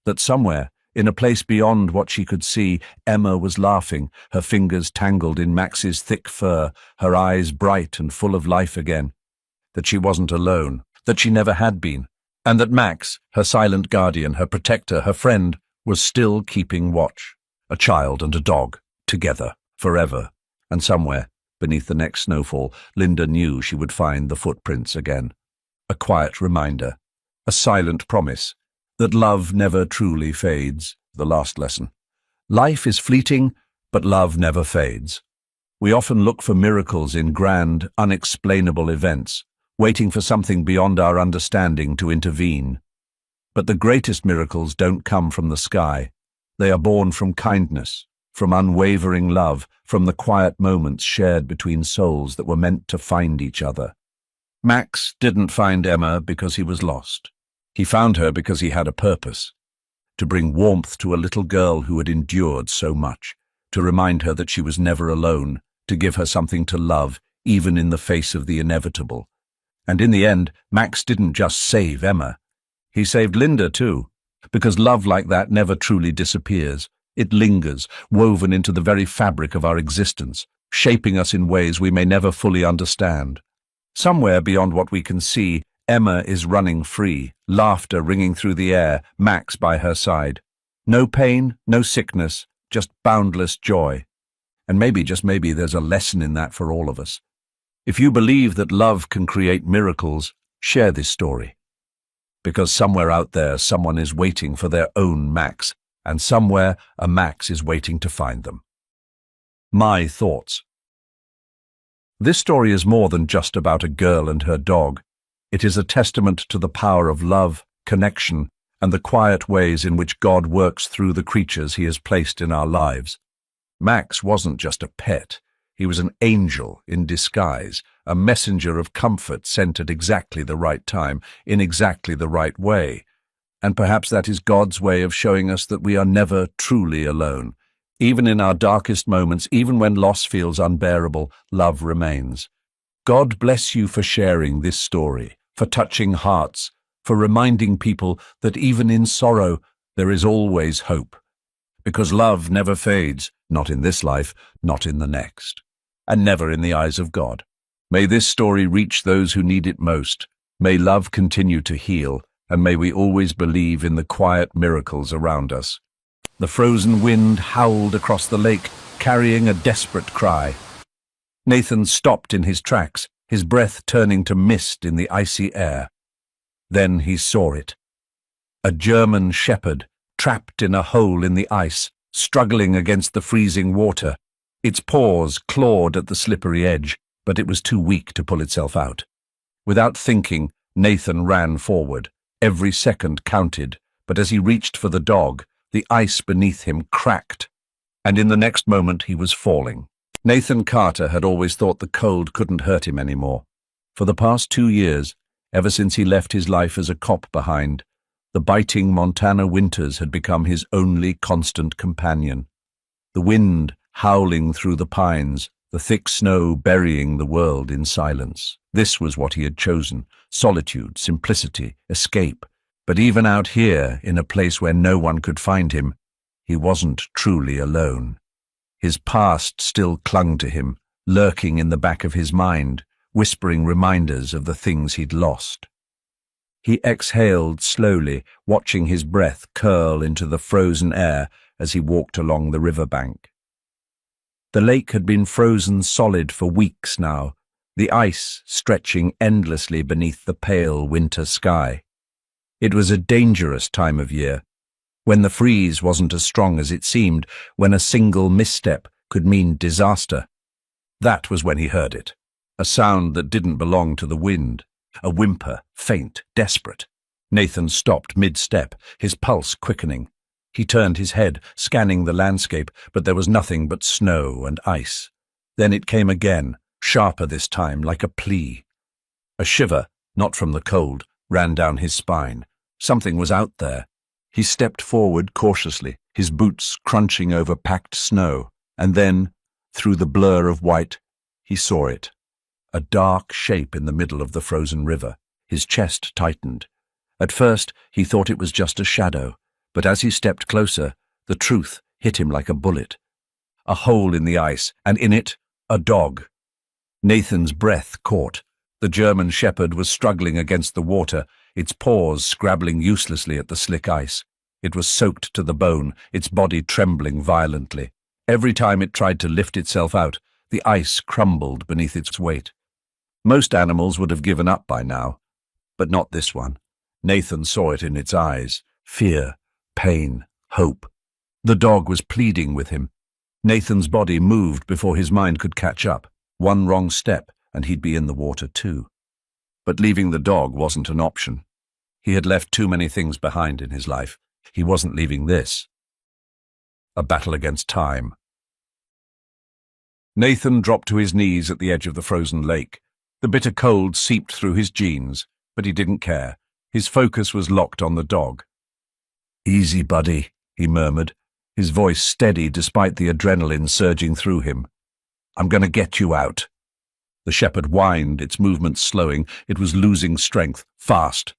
A: That somewhere, in a place beyond what she could see, Emma was laughing, her fingers tangled in Max's thick fur, her eyes bright and full of life again. That she wasn't alone, that she never had been, and that Max, her silent guardian, her protector, her friend, was still keeping watch. A child and a dog, together, forever. And somewhere, beneath the next snowfall, Linda knew she would find the footprints again. A quiet reminder, a silent promise, that love never truly fades, the last lesson. Life is fleeting, but love never fades. We often look for miracles in grand, unexplainable events, waiting for something beyond our understanding to intervene. But the greatest miracles don't come from the sky. They are born from kindness, from unwavering love, from the quiet moments shared between souls that were meant to find each other. Max didn't find Emma because he was lost. He found her because he had a purpose, to bring warmth to a little girl who had endured so much, to remind her that she was never alone, to give her something to love, even in the face of the inevitable. And in the end, Max didn't just save Emma. He saved Linda too, because love like that never truly disappears. It lingers, woven into the very fabric of our existence, shaping us in ways we may never fully understand. Somewhere beyond what we can see, Emma is running free, laughter ringing through the air, Max by her side. No pain, no sickness, just boundless joy. And maybe, just maybe, there's a lesson in that for all of us. If you believe that love can create miracles, share this story. Because somewhere out there, someone is waiting for their own Max, and somewhere a Max is waiting to find them. My thoughts. This story is more than just about a girl and her dog. It is a testament to the power of love, connection, and the quiet ways in which God works through the creatures he has placed in our lives. Max wasn't just a pet. He was an angel in disguise, a messenger of comfort sent at exactly the right time, in exactly the right way. And perhaps that is God's way of showing us that we are never truly alone. Even in our darkest moments, even when loss feels unbearable, love remains. God bless you for sharing this story, for touching hearts, for reminding people that even in sorrow, there is always hope. Because love never fades, not in this life, not in the next, and never in the eyes of God. May this story reach those who need it most. May love continue to heal, and may we always believe in the quiet miracles around us. The frozen wind howled across the lake, carrying a desperate cry. Nathan stopped in his tracks, his breath turning to mist in the icy air. Then he saw it. A German shepherd, trapped in a hole in the ice, struggling against the freezing water. Its paws clawed at the slippery edge, but it was too weak to pull itself out. Without thinking, Nathan ran forward. Every second counted, but as he reached for the dog, the ice beneath him cracked, and in the next moment he was falling. Nathan Carter had always thought the cold couldn't hurt him anymore. For the past 2 years, ever since he left his life as a cop behind, the biting Montana winters had become his only constant companion. The wind howling through the pines, the thick snow burying the world in silence. This was what he had chosen: solitude, simplicity, escape. But even out here, in a place where no one could find him, he wasn't truly alone. His past still clung to him, lurking in the back of his mind, whispering reminders of the things he'd lost. He exhaled slowly, watching his breath curl into the frozen air as he walked along the riverbank. The lake had been frozen solid for weeks now, the ice stretching endlessly beneath the pale winter sky. It was a dangerous time of year, when the freeze wasn't as strong as it seemed, when a single misstep could mean disaster. That was when he heard it, a sound that didn't belong to the wind, a whimper, faint, desperate. Nathan stopped mid-step, his pulse quickening. He turned his head, scanning the landscape, but there was nothing but snow and ice. Then it came again, sharper this time, like a plea. A shiver, not from the cold, ran down his spine. Something was out there. He stepped forward cautiously, his boots crunching over packed snow, and then, through the blur of white, he saw it. A dark shape in the middle of the frozen river. His chest tightened. At first, he thought it was just a shadow, but as he stepped closer, the truth hit him like a bullet. A hole in the ice, and in it, a dog. Nathan's breath caught. The German shepherd was struggling against the water, its paws scrabbling uselessly at the slick ice. It was soaked to the bone, its body trembling violently. Every time it tried to lift itself out, the ice crumbled beneath its weight. Most animals would have given up by now, but not this one. Nathan saw it in its eyes: fear, pain, hope. The dog was pleading with him. Nathan's body moved before his mind could catch up. One wrong step, and he'd be in the water too. But leaving the dog wasn't an option. He had left too many things behind in his life. He wasn't leaving this. A battle against time. Nathan dropped to his knees at the edge of the frozen lake. The bitter cold seeped through his jeans, but he didn't care. His focus was locked on the dog. "Easy, buddy," he murmured, his voice steady despite the adrenaline surging through him. "I'm going to get you out." The shepherd whined, its movements slowing. It was losing strength, fast.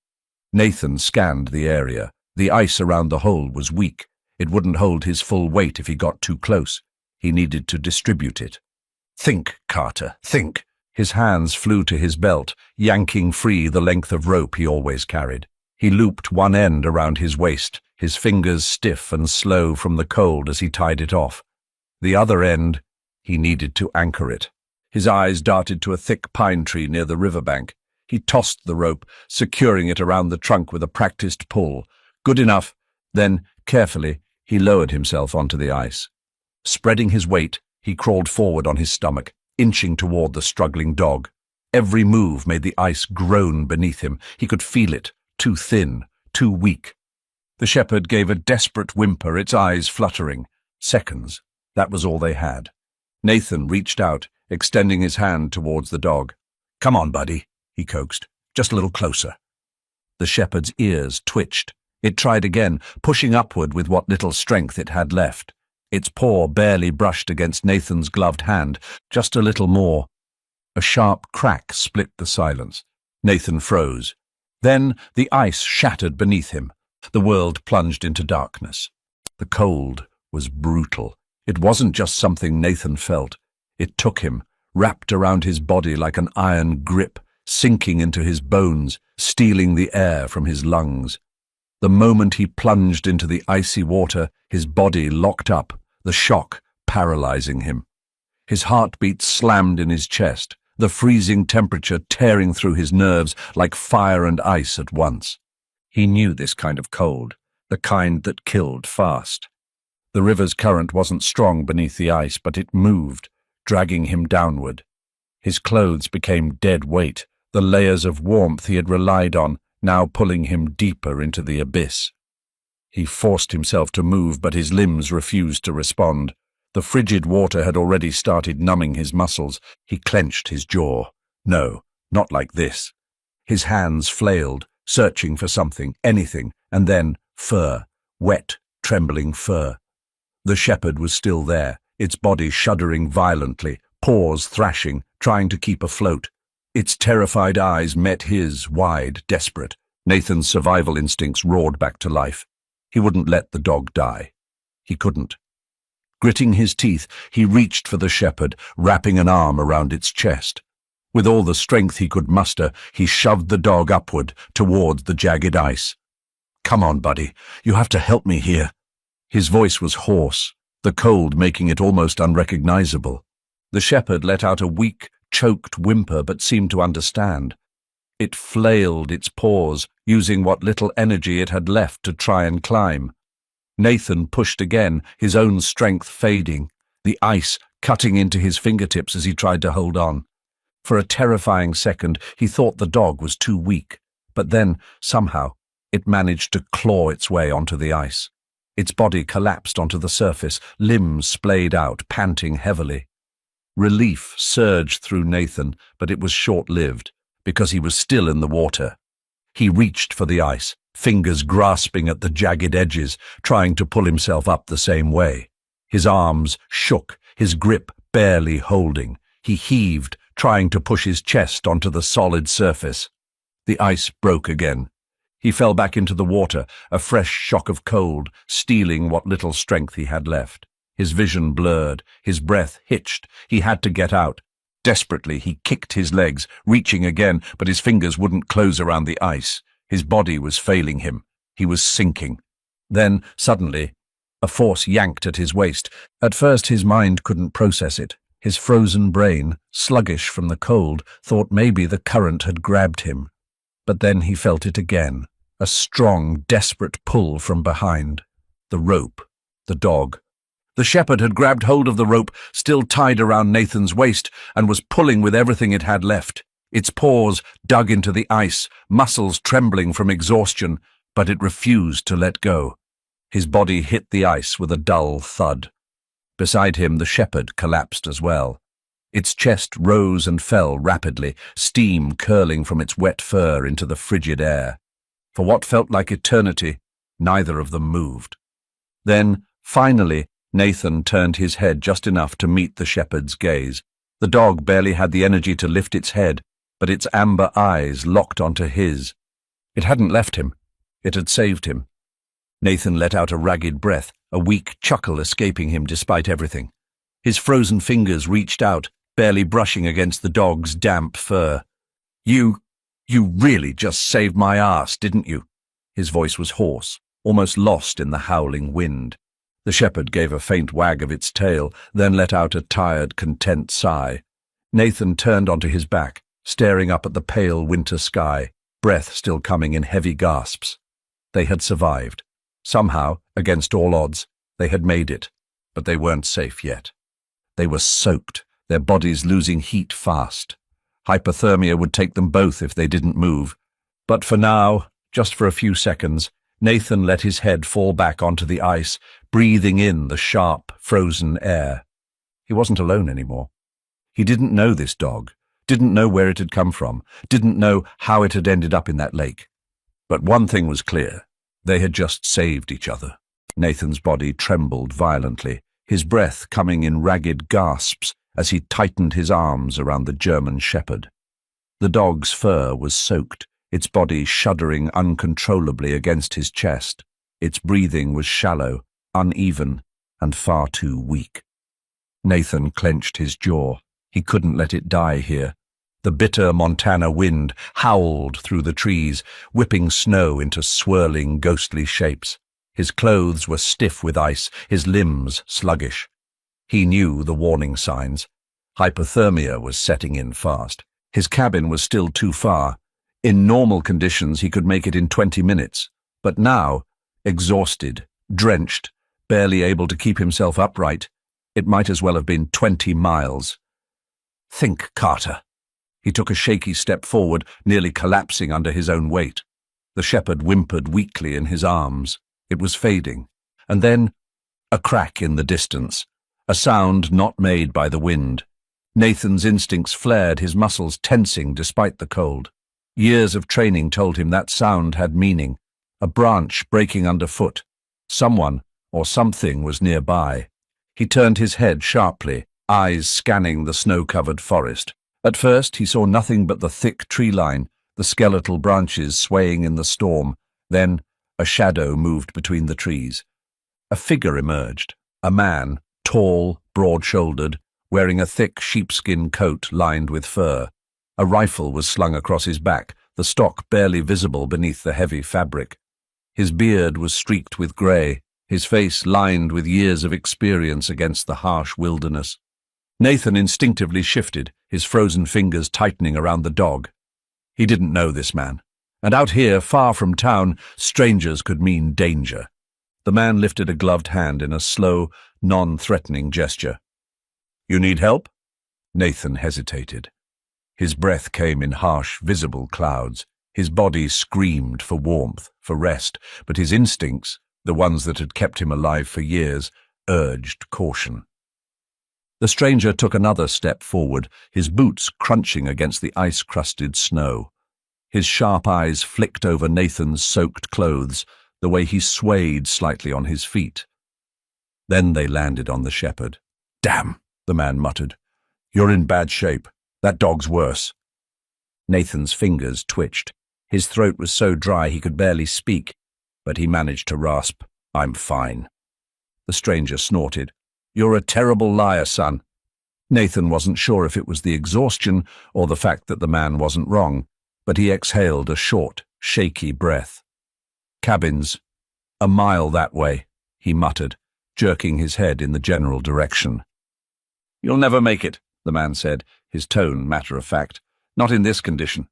A: Nathan scanned the area. The ice around the hole was weak. It wouldn't hold his full weight if he got too close. He needed to distribute it. "Think, Carter, think." His hands flew to his belt, yanking free the length of rope he always carried. He looped one end around his waist, his fingers stiff and slow from the cold as he tied it off. The other end, he needed to anchor it. His eyes darted to a thick pine tree near the riverbank. He tossed the rope, securing it around the trunk with a practiced pull. Good enough. Then, carefully, he lowered himself onto the ice. Spreading his weight, he crawled forward on his stomach, inching toward the struggling dog. Every move made the ice groan beneath him. He could feel it, too thin, too weak. The shepherd gave a desperate whimper, its eyes fluttering. Seconds. That was all they had. Nathan reached out, extending his hand towards the dog. "Come on, buddy," he coaxed. "Just a little closer." The shepherd's ears twitched. It tried again, pushing upward with what little strength it had left. Its paw barely brushed against Nathan's gloved hand, just a little more. A sharp crack split the silence. Nathan froze. Then the ice shattered beneath him. The world plunged into darkness. The cold was brutal. It wasn't just something Nathan felt. It took him, wrapped around his body like an iron grip, sinking into his bones, stealing the air from his lungs. The moment he plunged into the icy water, his body locked up, the shock paralyzing him. His heartbeat slammed in his chest, the freezing temperature tearing through his nerves like fire and ice at once. He knew this kind of cold, the kind that killed fast. The river's current wasn't strong beneath the ice, but it moved, dragging him downward. His clothes became dead weight, the layers of warmth he had relied on now pulling him deeper into the abyss. He forced himself to move, but his limbs refused to respond. The frigid water had already started numbing his muscles. He clenched his jaw. No, not like this. His hands flailed, searching for something, anything, and then fur, wet, trembling fur. The shepherd was still there, its body shuddering violently, paws thrashing, trying to keep afloat. Its terrified eyes met his, wide, desperate. Nathan's survival instincts roared back to life. He wouldn't let the dog die. He couldn't. Gritting his teeth, he reached for the shepherd, wrapping an arm around its chest. With all the strength he could muster, he shoved the dog upward, towards the jagged ice. "Come on, buddy. You have to help me here." His voice was hoarse, the cold making it almost unrecognizable. The shepherd let out a weak, choked whimper but seemed to understand. It flailed its paws, using what little energy it had left to try and climb. Nathan pushed again, his own strength fading, the ice cutting into his fingertips as he tried to hold on. For a terrifying second, he thought the dog was too weak, but then, somehow, it managed to claw its way onto the ice. Its body collapsed onto the surface, limbs splayed out, panting heavily. Relief surged through Nathan, but it was short-lived, because he was still in the water. He reached for the ice, fingers grasping at the jagged edges, trying to pull himself up the same way. His arms shook, his grip barely holding. He heaved, trying to push his chest onto the solid surface. The ice broke again. He fell back into the water, a fresh shock of cold, stealing what little strength he had left. His vision blurred, his breath hitched. He had to get out. Desperately, he kicked his legs, reaching again, but his fingers wouldn't close around the ice. His body was failing him. He was sinking. Then, suddenly, a force yanked at his waist. At first, his mind couldn't process it. His frozen brain, sluggish from the cold, thought maybe the current had grabbed him. But then he felt it again, a strong, desperate pull from behind. The rope, the dog. The shepherd had grabbed hold of the rope, still tied around Nathan's waist, and was pulling with everything it had left. Its paws dug into the ice, muscles trembling from exhaustion, but it refused to let go. His body hit the ice with a dull thud. Beside him, the shepherd collapsed as well. Its chest rose and fell rapidly, steam curling from its wet fur into the frigid air. For what felt like eternity, neither of them moved. Then, finally, Nathan turned his head just enough to meet the shepherd's gaze. The dog barely had the energy to lift its head, but its amber eyes locked onto his. It hadn't left him. It had saved him. Nathan let out a ragged breath, a weak chuckle escaping him despite everything. His frozen fingers reached out, barely brushing against the dog's damp fur. You really just saved my ass, didn't you?" His voice was hoarse, almost lost in the howling wind. The shepherd gave a faint wag of its tail, then let out a tired, content sigh. Nathan turned onto his back, staring up at the pale winter sky, breath still coming in heavy gasps. They had survived. Somehow, against all odds, they had made it, but they weren't safe yet. They were soaked, their bodies losing heat fast. Hypothermia would take them both if they didn't move. But for now, just for a few seconds, Nathan let his head fall back onto the ice, breathing in the sharp, frozen air. He wasn't alone anymore. He didn't know this dog, didn't know where it had come from, didn't know how it had ended up in that lake. But one thing was clear. They had just saved each other. Nathan's body trembled violently, his breath coming in ragged gasps as he tightened his arms around the German shepherd. The dog's fur was soaked, its body shuddering uncontrollably against his chest. Its breathing was shallow, uneven, and far too weak. Nathan clenched his jaw. He couldn't let it die here. The bitter Montana wind howled through the trees, whipping snow into swirling, ghostly shapes. His clothes were stiff with ice, his limbs sluggish. He knew the warning signs. Hypothermia was setting in fast. His cabin was still too far. In normal conditions, he could make it in 20 minutes. But now, exhausted, drenched, barely able to keep himself upright, it might as well have been 20 miles. Think, Carter. He took a shaky step forward, nearly collapsing under his own weight. The shepherd whimpered weakly in his arms. It was fading. And then, a crack in the distance. A sound not made by the wind. Nathan's instincts flared, his muscles tensing despite the cold. Years of training told him that sound had meaning. A branch breaking underfoot. Someone or something was nearby. He turned his head sharply, eyes scanning the snow-covered forest. At first, he saw nothing but the thick tree line, the skeletal branches swaying in the storm. Then, a shadow moved between the trees. A figure emerged. A man, tall, broad-shouldered, wearing a thick sheepskin coat lined with fur. A rifle was slung across his back, the stock barely visible beneath the heavy fabric. His beard was streaked with grey, his face lined with years of experience against the harsh wilderness. Nathan instinctively shifted, his frozen fingers tightening around the dog. He didn't know this man, and out here, far from town, strangers could mean danger. The man lifted a gloved hand in a slow, non-threatening gesture. "You need help?" Nathan hesitated. His breath came in harsh, visible clouds. His body screamed for warmth, for rest, but his instincts, the ones that had kept him alive for years, urged caution. The stranger took another step forward, his boots crunching against the ice-crusted snow. His sharp eyes flicked over Nathan's soaked clothes, the way he swayed slightly on his feet. Then they landed on the shepherd. "Damn," the man muttered. "You're in bad shape. That dog's worse." Nathan's fingers twitched. His throat was so dry he could barely speak, but he managed to rasp, "I'm fine." The stranger snorted. "You're a terrible liar, son." Nathan wasn't sure if it was the exhaustion or the fact that the man wasn't wrong, but he exhaled a short, shaky breath. "Cabins, a mile that way," he muttered, jerking his head in the general direction. "You'll never make it," the man said, his tone matter-of-fact. "Not in this condition."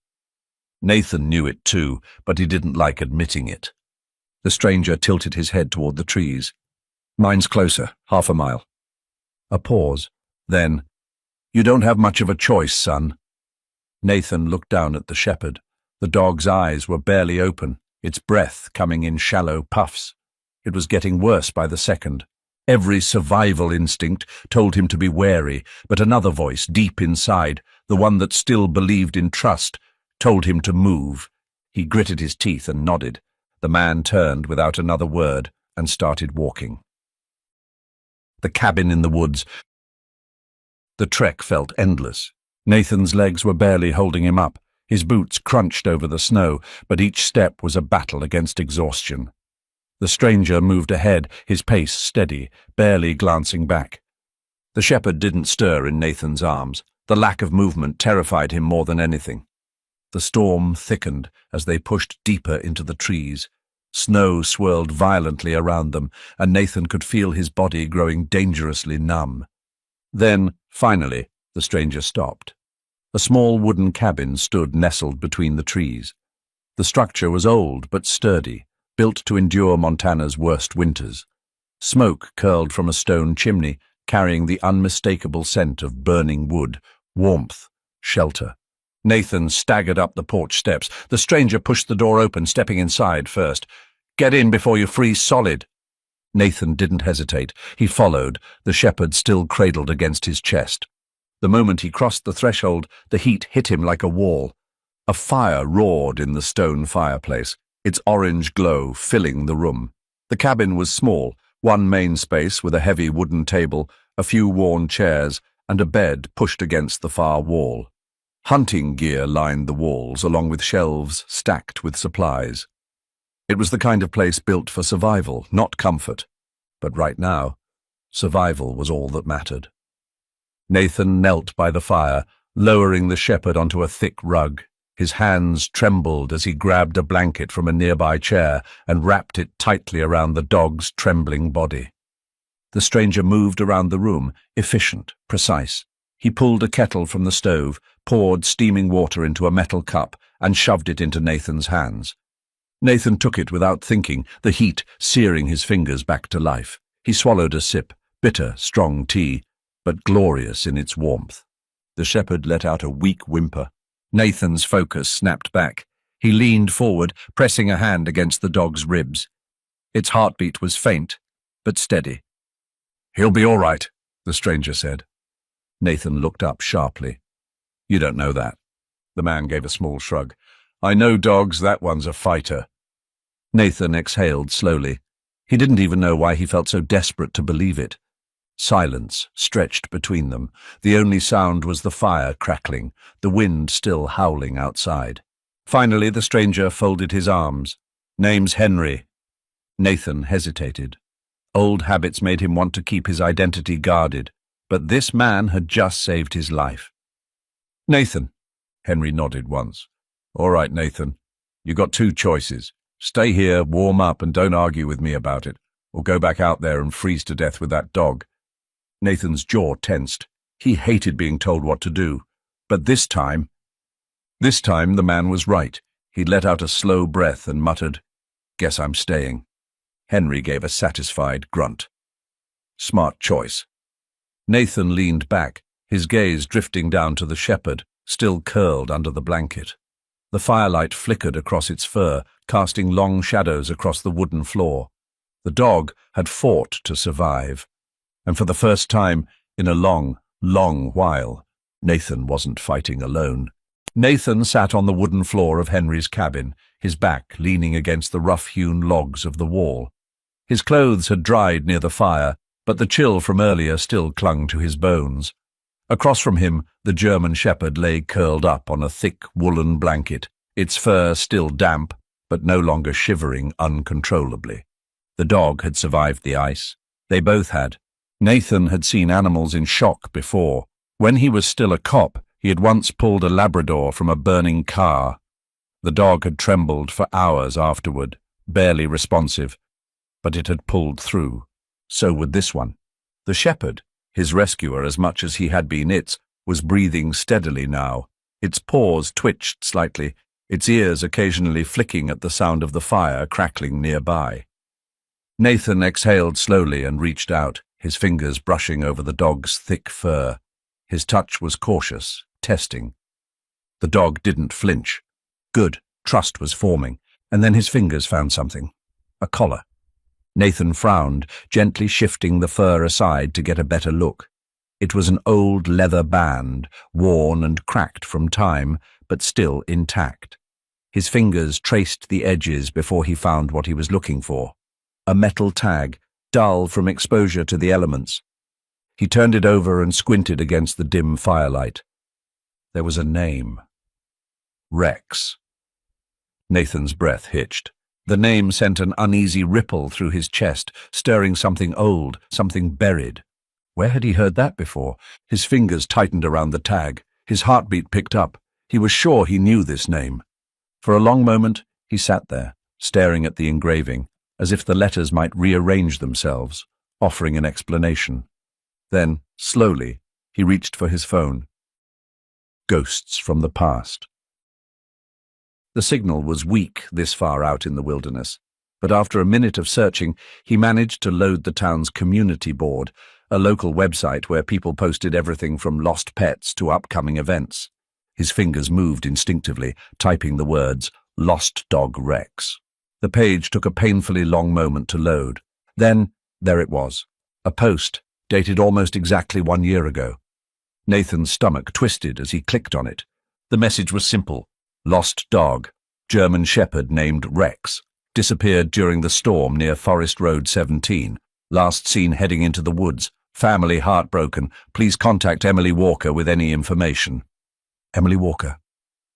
A: Nathan knew it too, but he didn't like admitting it. The stranger tilted his head toward the trees. "Mine's closer, half a mile." A pause. Then, "You don't have much of a choice, son." Nathan looked down at the shepherd. The dog's eyes were barely open, its breath coming in shallow puffs. It was getting worse by the second. Every survival instinct told him to be wary, but another voice deep inside, the one that still believed in trust, told him to move. He gritted his teeth and nodded. The man turned without another word and started walking. The cabin in the woods. The trek felt endless. Nathan's legs were barely holding him up. His boots crunched over the snow, but each step was a battle against exhaustion. The stranger moved ahead, his pace steady, barely glancing back. The shepherd didn't stir in Nathan's arms. The lack of movement terrified him more than anything. The storm thickened as they pushed deeper into the trees. Snow swirled violently around them, and Nathan could feel his body growing dangerously numb. Then, finally, the stranger stopped. A small wooden cabin stood nestled between the trees. The structure was old but sturdy, built to endure Montana's worst winters. Smoke curled from a stone chimney, carrying the unmistakable scent of burning wood, warmth, shelter. Nathan staggered up the porch steps. The stranger pushed the door open, stepping inside first. "Get in before you freeze solid." Nathan didn't hesitate. He followed, the shepherd still cradled against his chest. The moment he crossed the threshold, the heat hit him like a wall. A fire roared in the stone fireplace, its orange glow filling the room. The cabin was small, one main space with a heavy wooden table, a few worn chairs, and a bed pushed against the far wall. Hunting gear lined the walls, along with shelves stacked with supplies. It was the kind of place built for survival, not comfort. But right now, survival was all that mattered. Nathan knelt by the fire, lowering the shepherd onto a thick rug. His hands trembled as he grabbed a blanket from a nearby chair and wrapped it tightly around the dog's trembling body. The stranger moved around the room, efficient, precise. He pulled a kettle from the stove, poured steaming water into a metal cup, and shoved it into Nathan's hands. Nathan took it without thinking, the heat searing his fingers back to life. He swallowed a sip, bitter, strong tea, but glorious in its warmth. The shepherd let out a weak whimper. Nathan's focus snapped back. He leaned forward, pressing a hand against the dog's ribs. Its heartbeat was faint, but steady. "He'll be all right," the stranger said. Nathan looked up sharply. "You don't know that." The man gave a small shrug. "I know dogs, that one's a fighter." Nathan exhaled slowly. He didn't even know why he felt so desperate to believe it. Silence stretched between them. The only sound was the fire crackling, the wind still howling outside. Finally, the stranger folded his arms. "Name's Henry." Nathan hesitated. Old habits made him want to keep his identity guarded, but this man had just saved his life. "Nathan." Henry nodded once. "All right, Nathan. You got two choices. Stay here, warm up, and don't argue with me about it, or go back out there and freeze to death with that dog." Nathan's jaw tensed. He hated being told what to do. But this time the man was right. He let out a slow breath and muttered, "Guess I'm staying." Henry gave a satisfied grunt. "Smart choice." Nathan leaned back, his gaze drifting down to the shepherd, still curled under the blanket. The firelight flickered across its fur, casting long shadows across the wooden floor. The dog had fought to survive, and for the first time in a long, long while, Nathan wasn't fighting alone. Nathan sat on the wooden floor of Henry's cabin, his back leaning against the rough-hewn logs of the wall. His clothes had dried near the fire, but the chill from earlier still clung to his bones. Across from him, the German shepherd lay curled up on a thick woolen blanket, its fur still damp, but no longer shivering uncontrollably. The dog had survived the ice. They both had. Nathan had seen animals in shock before. When he was still a cop, he had once pulled a Labrador from a burning car. The dog had trembled for hours afterward, barely responsive, but it had pulled through. So would this one. The shepherd, his rescuer as much as he had been its, was breathing steadily now. Its paws twitched slightly, its ears occasionally flicking at the sound of the fire crackling nearby. Nathan exhaled slowly and reached out, his fingers brushing over the dog's thick fur. His touch was cautious, testing. The dog didn't flinch. Good, trust was forming, and then his fingers found something. A collar. Nathan frowned, gently shifting the fur aside to get a better look. It was an old leather band, worn and cracked from time, but still intact. His fingers traced the edges before he found what he was looking for. A metal tag, dull from exposure to the elements. He turned it over and squinted against the dim firelight. There was a name. Rex. Nathan's breath hitched. The name sent an uneasy ripple through his chest, stirring something old, something buried. Where had he heard that before? His fingers tightened around the tag. His heartbeat picked up. He was sure he knew this name. For a long moment, he sat there, staring at the engraving, as if the letters might rearrange themselves, offering an explanation. Then, slowly, he reached for his phone. Ghosts from the past. The signal was weak this far out in the wilderness, but after a minute of searching, he managed to load the town's community board, a local website where people posted everything from lost pets to upcoming events. His fingers moved instinctively, typing the words, "Lost Dog Rex." The page took a painfully long moment to load. Then, there it was, a post dated almost exactly 1 year ago. Nathan's stomach twisted as he clicked on it. The message was simple. Lost dog, German shepherd named Rex, disappeared during the storm near Forest Road 17. Last seen heading into the woods. Family heartbroken. Please contact Emily Walker with any information. Emily Walker.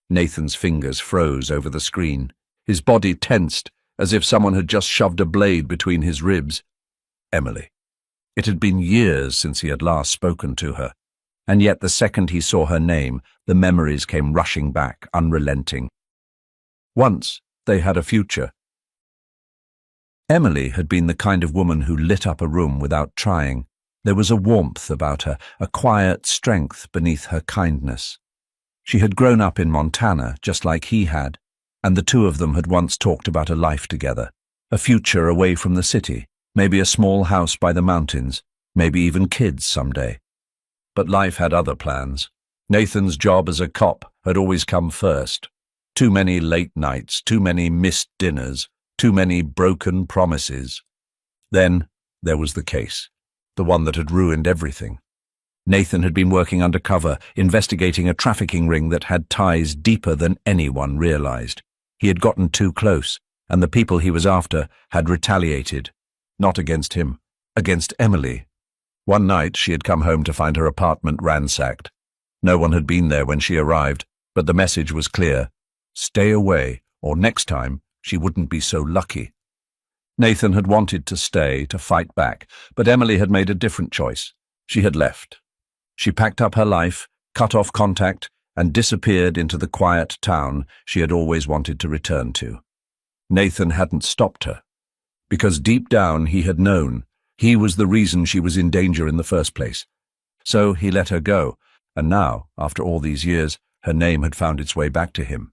A: Nathan's fingers froze over the screen. His body tensed, as if someone had just shoved a blade between his ribs. Emily. It had been years since he had last spoken to her. And yet the second he saw her name, the memories came rushing back, unrelenting. Once they had a future. Emily had been the kind of woman who lit up a room without trying. There was a warmth about her, a quiet strength beneath her kindness. She had grown up in Montana, just like he had, and the two of them had once talked about a life together, a future away from the city, maybe a small house by the mountains, maybe even kids someday. But life had other plans. Nathan's job as a cop had always come first. Too many late nights, too many missed dinners, too many broken promises. Then there was the case, the one that had ruined everything. Nathan had been working undercover, investigating a trafficking ring that had ties deeper than anyone realized. He had gotten too close, and the people he was after had retaliated. Not against him, against Emily. One night she had come home to find her apartment ransacked. No one had been there when she arrived, but the message was clear. Stay away, or next time she wouldn't be so lucky. Nathan had wanted to stay, to fight back, but Emily had made a different choice. She had left. She packed up her life, cut off contact, and disappeared into the quiet town she had always wanted to return to. Nathan hadn't stopped her, because deep down he had known he was the reason she was in danger in the first place. So he let her go, and now, after all these years, her name had found its way back to him.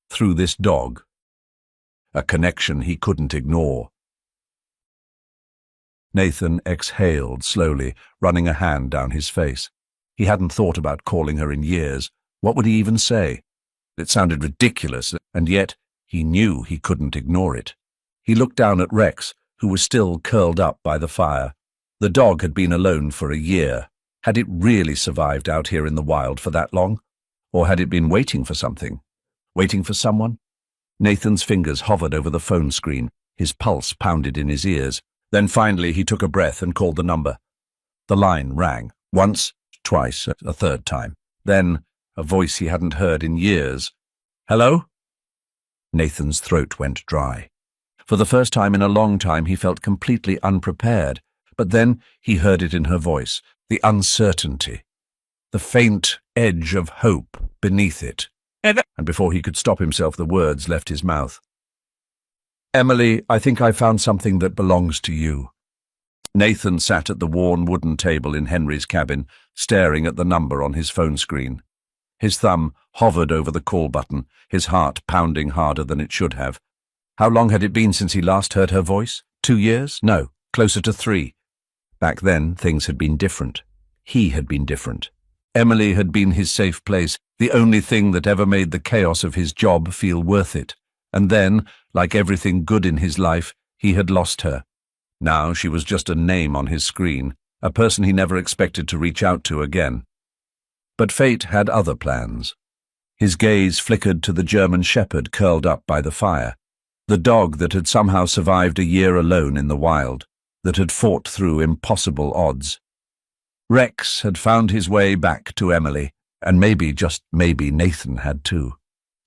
A: Through this dog. A connection he couldn't ignore. Nathan exhaled slowly, running a hand down his face. He hadn't thought about calling her in years. What would he even say? It sounded ridiculous, and yet he knew he couldn't ignore it. He looked down at Rex, who was still curled up by the fire. The dog had been alone for a year. Had it really survived out here in the wild for that long? Or had it been waiting for something? Waiting for someone? Nathan's fingers hovered over the phone screen. His pulse pounded in his ears. Then finally he took a breath and called the number. The line rang. Once, twice, a third time. Then, a voice he hadn't heard in years. Hello? Nathan's throat went dry. For the first time in a long time he felt completely unprepared. But then he heard it in her voice, the uncertainty, the faint edge of hope beneath it. And before he could stop himself, the words left his mouth. Emily, I think I found something that belongs to you. Nathan sat at the worn wooden table in Henry's cabin, staring at the number on his phone screen. His thumb hovered over the call button, his heart pounding harder than it should have. How long had it been since he last heard her voice? 2 years? No, closer to 3. Back then, things had been different. He had been different. Emily had been his safe place, the only thing that ever made the chaos of his job feel worth it. And then, like everything good in his life, he had lost her. Now she was just a name on his screen, a person he never expected to reach out to again. But fate had other plans. His gaze flickered to the German shepherd curled up by the fire, the dog that had somehow survived a year alone in the wild, that had fought through impossible odds. Rex had found his way back to Emily, and maybe, just maybe, Nathan had too.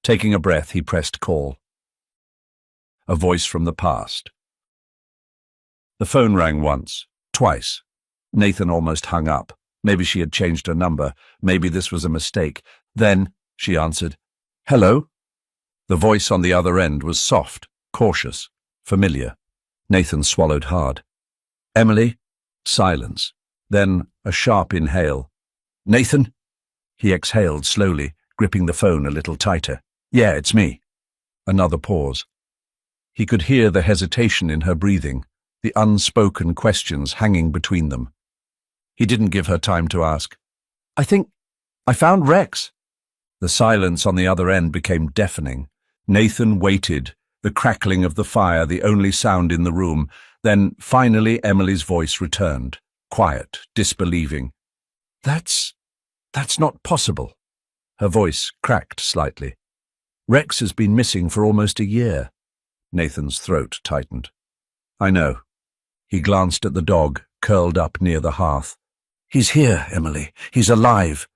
A: Taking a breath, he pressed call. A voice from the past. The phone rang once, twice. Nathan almost hung up. Maybe she had changed her number. Maybe this was a mistake. Then she answered, "Hello?" The voice on the other end was soft, cautious, familiar. Nathan swallowed hard. "Emily?" Silence. Then a sharp inhale. "Nathan?" He exhaled slowly, gripping the phone a little tighter. "Yeah, it's me." Another pause. He could hear the hesitation in her breathing, the unspoken questions hanging between them. He didn't give her time to ask. "I think I found Rex." The silence on the other end became deafening. Nathan waited, the crackling of the fire the only sound in the room. Then, finally, Emily's voice returned, quiet, disbelieving. That's not possible." Her voice cracked slightly. "Rex has been missing for almost a year." Nathan's throat tightened. "I know." He glanced at the dog, curled up near the hearth. "He's here, Emily. He's alive."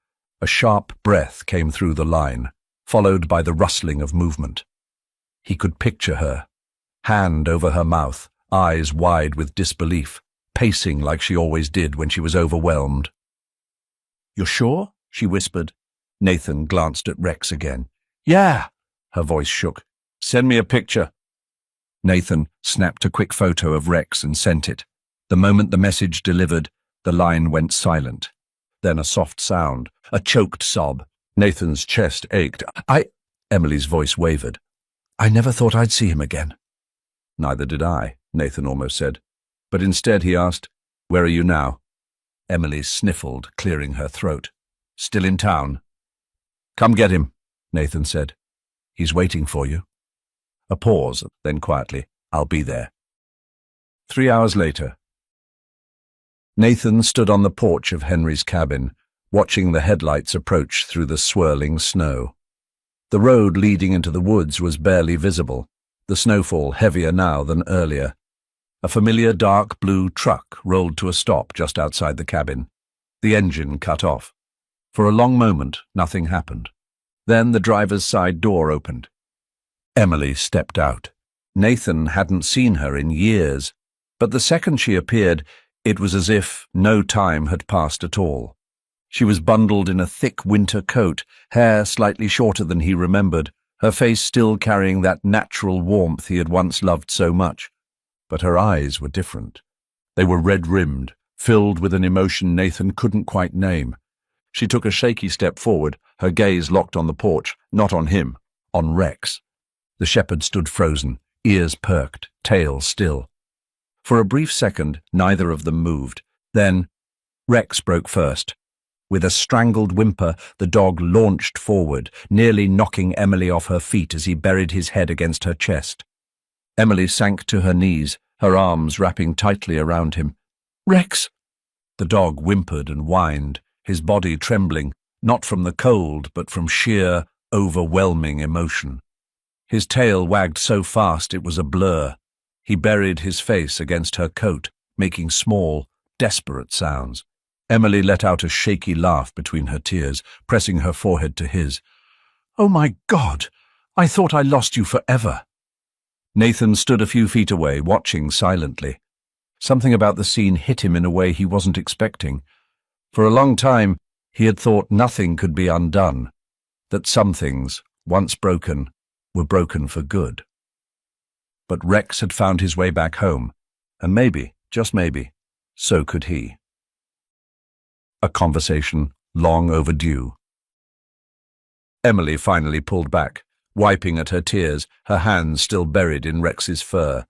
A: A sharp breath came through the line, followed by the rustling of movement. He could picture her, hand over her mouth, eyes wide with disbelief, pacing like she always did when she was overwhelmed. "You're sure?" she whispered. Nathan glanced at Rex again. "Yeah." Her voice shook. "Send me a picture." Nathan snapped a quick photo of Rex and sent it. The moment the message delivered, the line went silent. Then a soft sound, a choked sob. Nathan's chest ached. Emily's voice wavered. "I never thought I'd see him again." "Neither did I," Nathan almost said. But instead he asked, "Where are you now?" Emily sniffled, clearing her throat. "Still in town?" "Come get him," Nathan said. "He's waiting for you." A pause, then quietly, "I'll be there." 3 hours later. Nathan stood on the porch of Henry's cabin, watching the headlights approach through the swirling snow. The road leading into the woods was barely visible, the snowfall heavier now than earlier. A familiar dark blue truck rolled to a stop just outside the cabin. The engine cut off. For a long moment, nothing happened. Then the driver's side door opened. Emily stepped out. Nathan hadn't seen her in years, but the second she appeared, it was as if no time had passed at all. She was bundled in a thick winter coat, hair slightly shorter than he remembered, her face still carrying that natural warmth he had once loved so much. But her eyes were different. They were red-rimmed, filled with an emotion Nathan couldn't quite name. She took a shaky step forward, her gaze locked on the porch, not on him, on Rex. The shepherd stood frozen, ears perked, tail still. For a brief second, neither of them moved. Then, Rex broke first. With a strangled whimper, the dog launched forward, nearly knocking Emily off her feet as he buried his head against her chest. Emily sank to her knees, her arms wrapping tightly around him. "Rex!" The dog whimpered and whined, his body trembling, not from the cold, but from sheer, overwhelming emotion. His tail wagged so fast it was a blur. He buried his face against her coat, making small, desperate sounds. Emily let out a shaky laugh between her tears, pressing her forehead to his. "Oh my God! I thought I lost you forever." Nathan stood a few feet away, watching silently. Something about the scene hit him in a way he wasn't expecting. For a long time, he had thought nothing could be undone, that some things, once broken, were broken for good. But Rex had found his way back home, and maybe, just maybe, so could he. A conversation long overdue. Emily finally pulled back, wiping at her tears, her hands still buried in Rex's fur.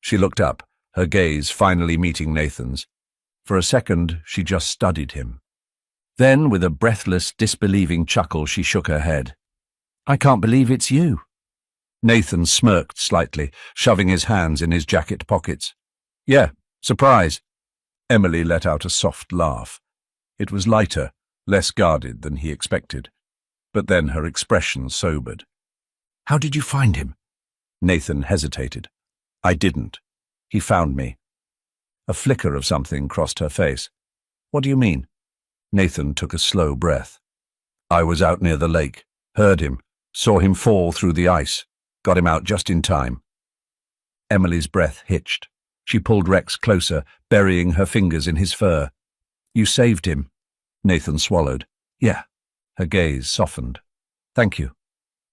A: She looked up, her gaze finally meeting Nathan's. For a second, she just studied him. Then, with a breathless, disbelieving chuckle, she shook her head. "I can't believe it's you." Nathan smirked slightly, shoving his hands in his jacket pockets. "Yeah, surprise." Emily let out a soft laugh. It was lighter, less guarded than he expected. But then her expression sobered. "How did you find him?" Nathan hesitated. "I didn't. He found me." A flicker of something crossed her face. "What do you mean?" Nathan took a slow breath. "I was out near the lake, heard him, saw him fall through the ice, got him out just in time." Emily's breath hitched. She pulled Rex closer, burying her fingers in his fur. "You saved him." Nathan swallowed. "Yeah." Her gaze softened. "Thank you."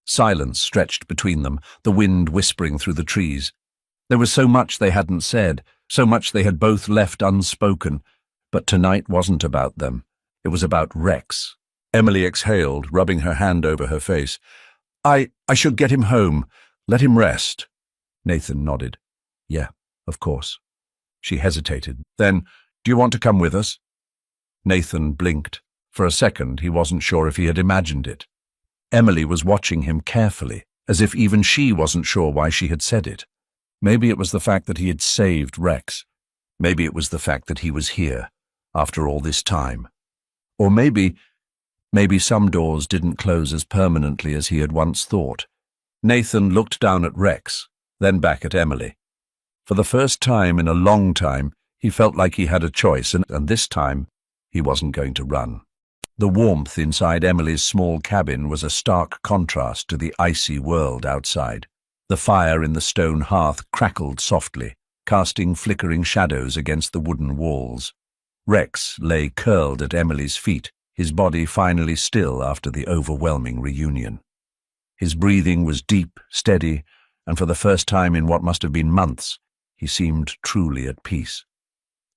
A: Silence stretched between them, the wind whispering through the trees. There was so much they hadn't said, so much they had both left unspoken, but tonight wasn't about them. It was about Rex. Emily exhaled, rubbing her hand over her face. I should get him home. Let him rest." Nathan nodded. "Yeah, of course." She hesitated. Then, "Do you want to come with us?" Nathan blinked. For a second, he wasn't sure if he had imagined it. Emily was watching him carefully, as if even she wasn't sure why she had said it. Maybe it was the fact that he had saved Rex. Maybe it was the fact that he was here, after all this time. Or maybe some doors didn't close as permanently as he had once thought. Nathan looked down at Rex, then back at Emily. For the first time in a long time, he felt like he had a choice, and this time, he wasn't going to run. The warmth inside Emily's small cabin was a stark contrast to the icy world outside. The fire in the stone hearth crackled softly, casting flickering shadows against the wooden walls. Rex lay curled at Emily's feet, his body finally still after the overwhelming reunion. His breathing was deep, steady, and for the first time in what must have been months, he seemed truly at peace.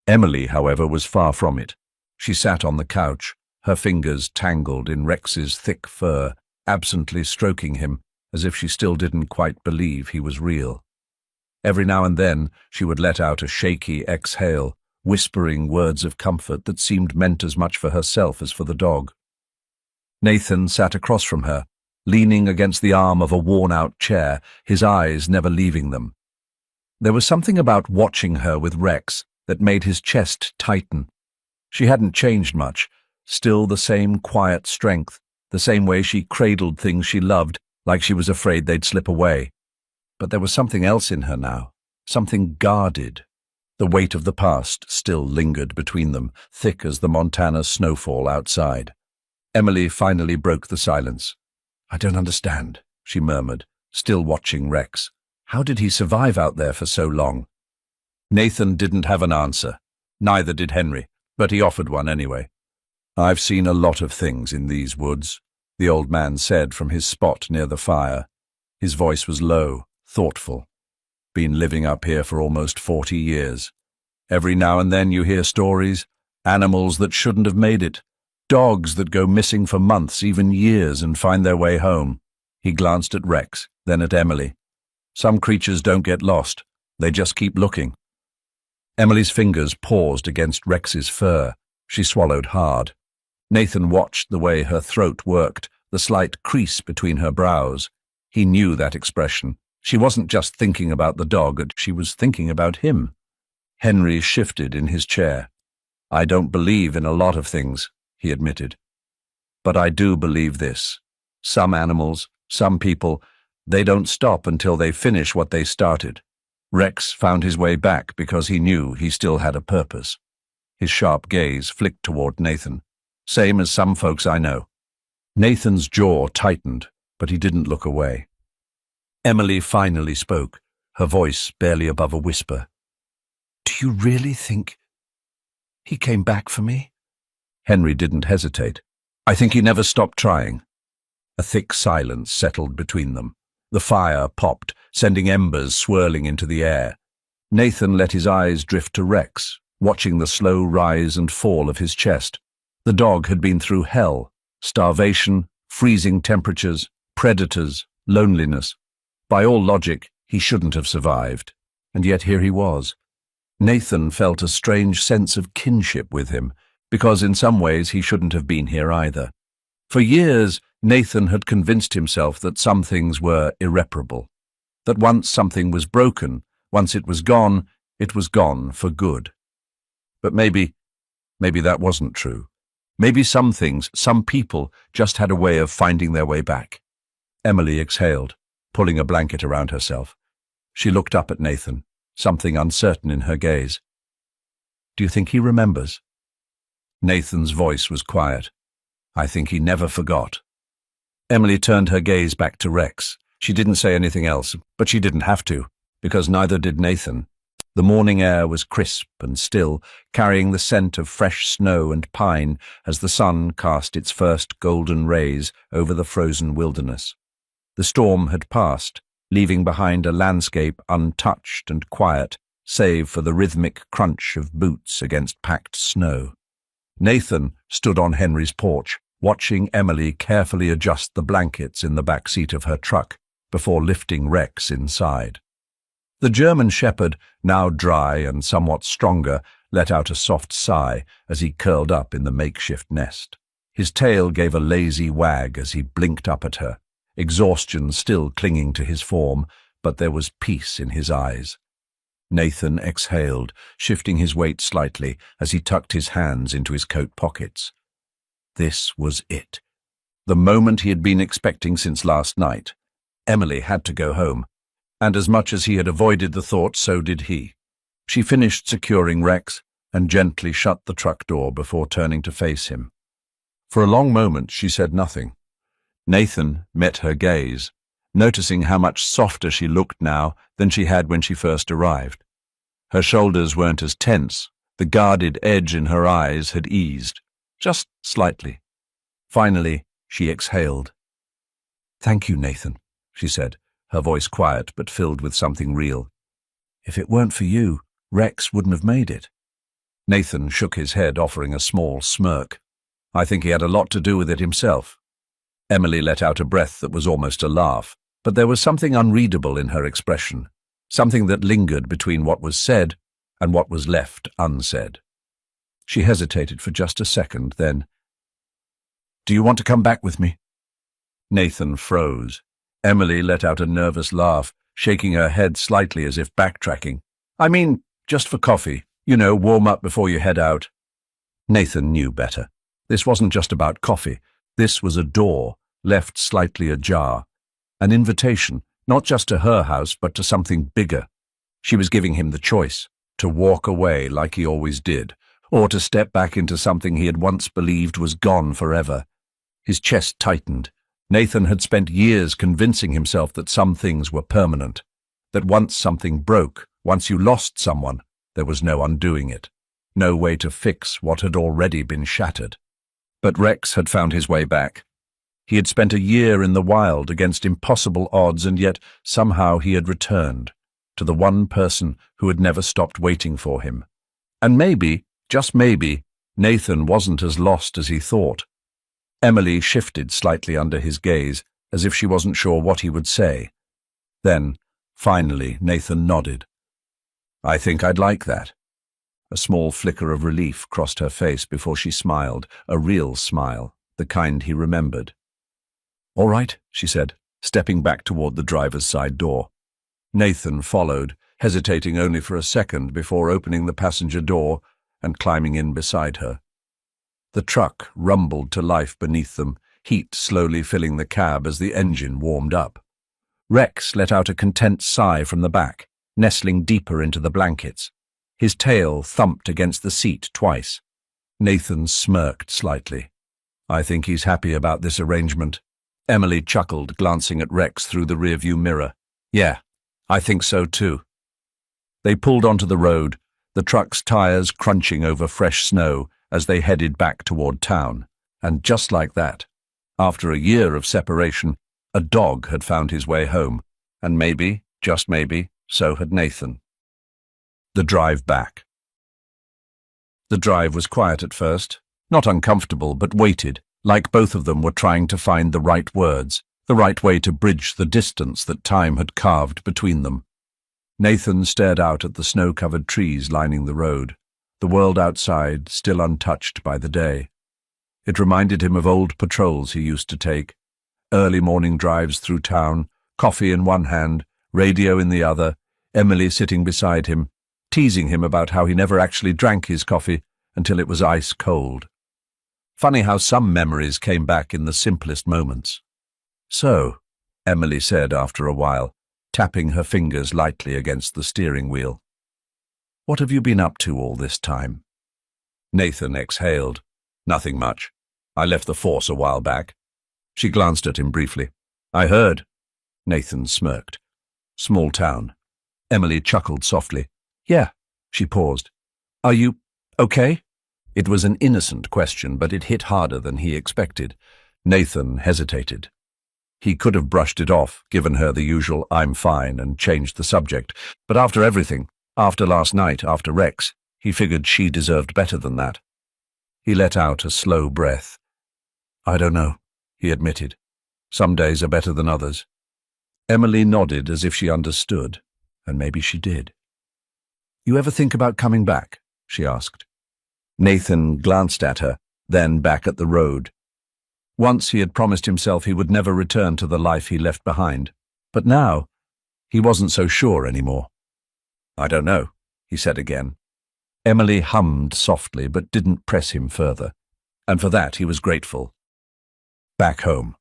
A: Emily, however, was far from it. She sat on the couch, her fingers tangled in Rex's thick fur, absently stroking him, as if she still didn't quite believe he was real. Every now and then she would let out a shaky exhale, whispering words of comfort that seemed meant as much for herself as for the dog. Nathan sat across from her, leaning against the arm of a worn-out chair, his eyes never leaving them. There was something about watching her with Rex that made his chest tighten. She hadn't changed much, still the same quiet strength, the same way she cradled things she loved, like she was afraid they'd slip away. But there was something else in her now, something guarded. The weight of the past still lingered between them, thick as the Montana snowfall outside. Emily finally broke the silence. "I don't understand," she murmured, still watching Rex. "How did he survive out there for so long?" Nathan didn't have an answer. Neither did Henry, but he offered one anyway. "I've seen a lot of things in these woods," the old man said from his spot near the fire. His voice was low, thoughtful. "Been living up here for almost 40 years. Every now and then you hear stories, animals that shouldn't have made it, dogs that go missing for months, even years, and find their way home." He glanced at Rex, then at Emily. "Some creatures don't get lost. They just keep looking." Emily's fingers paused against Rex's fur. She swallowed hard. Nathan watched the way her throat worked, the slight crease between her brows. He knew that expression. She wasn't just thinking about the dog, she was thinking about him. Henry shifted in his chair. "I don't believe in a lot of things," he admitted. "But I do believe this. Some animals, some people, they don't stop until they finish what they started. Rex found his way back because he knew he still had a purpose." His sharp gaze flicked toward Nathan. "Same as some folks I know." Nathan's jaw tightened, but he didn't look away. Emily finally spoke, her voice barely above a whisper. "Do you really think he came back for me?" Henry didn't hesitate. "I think he never stopped trying." A thick silence settled between them. The fire popped, sending embers swirling into the air. Nathan let his eyes drift to Rex, watching the slow rise and fall of his chest. The dog had been through hell, starvation, freezing temperatures, predators, loneliness. By all logic, he shouldn't have survived. And yet here he was. Nathan felt a strange sense of kinship with him, because in some ways he shouldn't have been here either. For years, Nathan had convinced himself that some things were irreparable, that once something was broken, once it was gone for good. But maybe that wasn't true. Maybe some things, some people, just had a way of finding their way back. Emily exhaled, pulling a blanket around herself. She looked up at Nathan, something uncertain in her gaze. "Do you think he remembers?" Nathan's voice was quiet. "I think he never forgot." Emily turned her gaze back to Rex. She didn't say anything else, but she didn't have to, because neither did Nathan. The morning air was crisp and still, carrying the scent of fresh snow and pine as the sun cast its first golden rays over the frozen wilderness. The storm had passed, leaving behind a landscape untouched and quiet, save for the rhythmic crunch of boots against packed snow. Nathan stood on Henry's porch, watching Emily carefully adjust the blankets in the back seat of her truck before lifting Rex inside. The German shepherd, now dry and somewhat stronger, let out a soft sigh as he curled up in the makeshift nest. His tail gave a lazy wag as he blinked up at her, exhaustion still clinging to his form, but there was peace in his eyes. Nathan exhaled, shifting his weight slightly as he tucked his hands into his coat pockets. This was it. The moment he had been expecting since last night. Emily had to go home, and as much as he had avoided the thought, so did he. She finished securing Rex and gently shut the truck door before turning to face him. For a long moment she said nothing. Nathan met her gaze, noticing how much softer she looked now than she had when she first arrived. Her shoulders weren't as tense, the guarded edge in her eyes had eased, just slightly. Finally, she exhaled. "Thank you, Nathan," she said, her voice quiet but filled with something real. "If it weren't for you, Rex wouldn't have made it." Nathan shook his head, offering a small smirk. "I think he had a lot to do with it himself." Emily let out a breath that was almost a laugh, but there was something unreadable in her expression, something that lingered between what was said and what was left unsaid. She hesitated for just a second, then, "Do you want to come back with me?" Nathan froze. Emily let out a nervous laugh, shaking her head slightly as if backtracking. "I mean, just for coffee. You know, warm up before you head out." Nathan knew better. This wasn't just about coffee. This was a door, left slightly ajar. An invitation, not just to her house, but to something bigger. She was giving him the choice, to walk away like he always did, or to step back into something he had once believed was gone forever. His chest tightened. Nathan had spent years convincing himself that some things were permanent, that once something broke, once you lost someone, there was no undoing it, no way to fix what had already been shattered. But Rex had found his way back. He had spent a year in the wild against impossible odds, and yet somehow he had returned to the one person who had never stopped waiting for him. And maybe, just maybe, Nathan wasn't as lost as he thought. Emily shifted slightly under his gaze, as if she wasn't sure what he would say. Then, finally, Nathan nodded. "I think I'd like that." A small flicker of relief crossed her face before she smiled, a real smile, the kind he remembered. "All right," she said, stepping back toward the driver's side door. Nathan followed, hesitating only for a second before opening the passenger door and climbing in beside her. The truck rumbled to life beneath them, heat slowly filling the cab as the engine warmed up. Rex let out a content sigh from the back, nestling deeper into the blankets. His tail thumped against the seat twice. Nathan smirked slightly. "I think he's happy about this arrangement." Emily chuckled, glancing at Rex through the rearview mirror. "Yeah, I think so too." They pulled onto the road, the truck's tires crunching over fresh snow as they headed back toward town. And just like that, after a year of separation, a dog had found his way home, and maybe, just maybe, so had Nathan. The drive back. The drive was quiet at first, not uncomfortable, but weighted, like both of them were trying to find the right words, the right way to bridge the distance that time had carved between them. Nathan stared out at the snow-covered trees lining the road, the world outside still untouched by the day. It reminded him of old patrols he used to take, early morning drives through town, coffee in one hand, radio in the other, Emily sitting beside him, teasing him about how he never actually drank his coffee until it was ice cold. Funny how some memories came back in the simplest moments. "So," Emily said after a while, tapping her fingers lightly against the steering wheel, "what have you been up to all this time?" Nathan exhaled. "Nothing much. I left the force a while back." She glanced at him briefly. "I heard." Nathan smirked. "Small town." Emily chuckled softly. "Yeah." She paused. "Are you okay?" It was an innocent question, but it hit harder than he expected. Nathan hesitated. He could have brushed it off, given her the usual "I'm fine," and changed the subject. But after everything, after last night, after Rex, he figured she deserved better than that. He let out a slow breath. "I don't know," he admitted. "Some days are better than others." Emily nodded as if she understood, and maybe she did. "You ever think about coming back?" she asked. Nathan glanced at her, then back at the road. Once he had promised himself he would never return to the life he left behind, but now he wasn't so sure anymore. "I don't know," he said again. Emily hummed softly but didn't press him further, and for that he was grateful. Back home.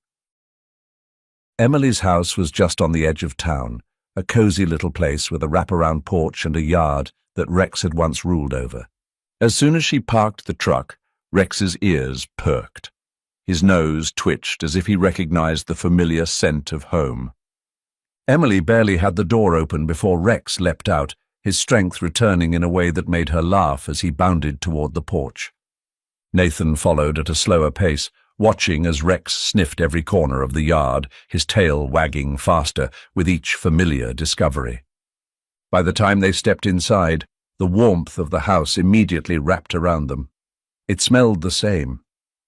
A: Emily's house was just on the edge of town, a cozy little place with a wraparound porch and a yard that Rex had once ruled over. As soon as she parked the truck, Rex's ears perked. His nose twitched as if he recognized the familiar scent of home. Emily barely had the door open before Rex leapt out, his strength returning in a way that made her laugh as he bounded toward the porch. Nathan followed at a slower pace, watching as Rex sniffed every corner of the yard, his tail wagging faster with each familiar discovery. By the time they stepped inside, the warmth of the house immediately wrapped around them. It smelled the same,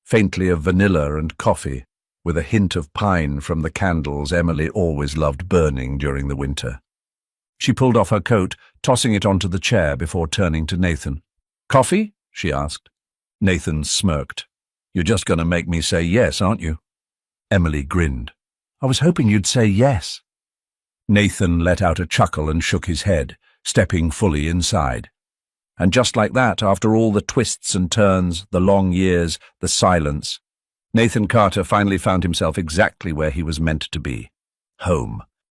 A: faintly of vanilla and coffee, with a hint of pine from the candles Emily always loved burning during the winter. She pulled off her coat, tossing it onto the chair before turning to Nathan. "Coffee?" she asked. Nathan smirked. "You're just going to make me say yes, aren't you?" Emily grinned. "I was hoping you'd say yes." Nathan let out a chuckle and shook his head, stepping fully inside. And just like that, after all the twists and turns, the long years, the silence, Nathan Carter finally found himself exactly where he was meant to be. Home.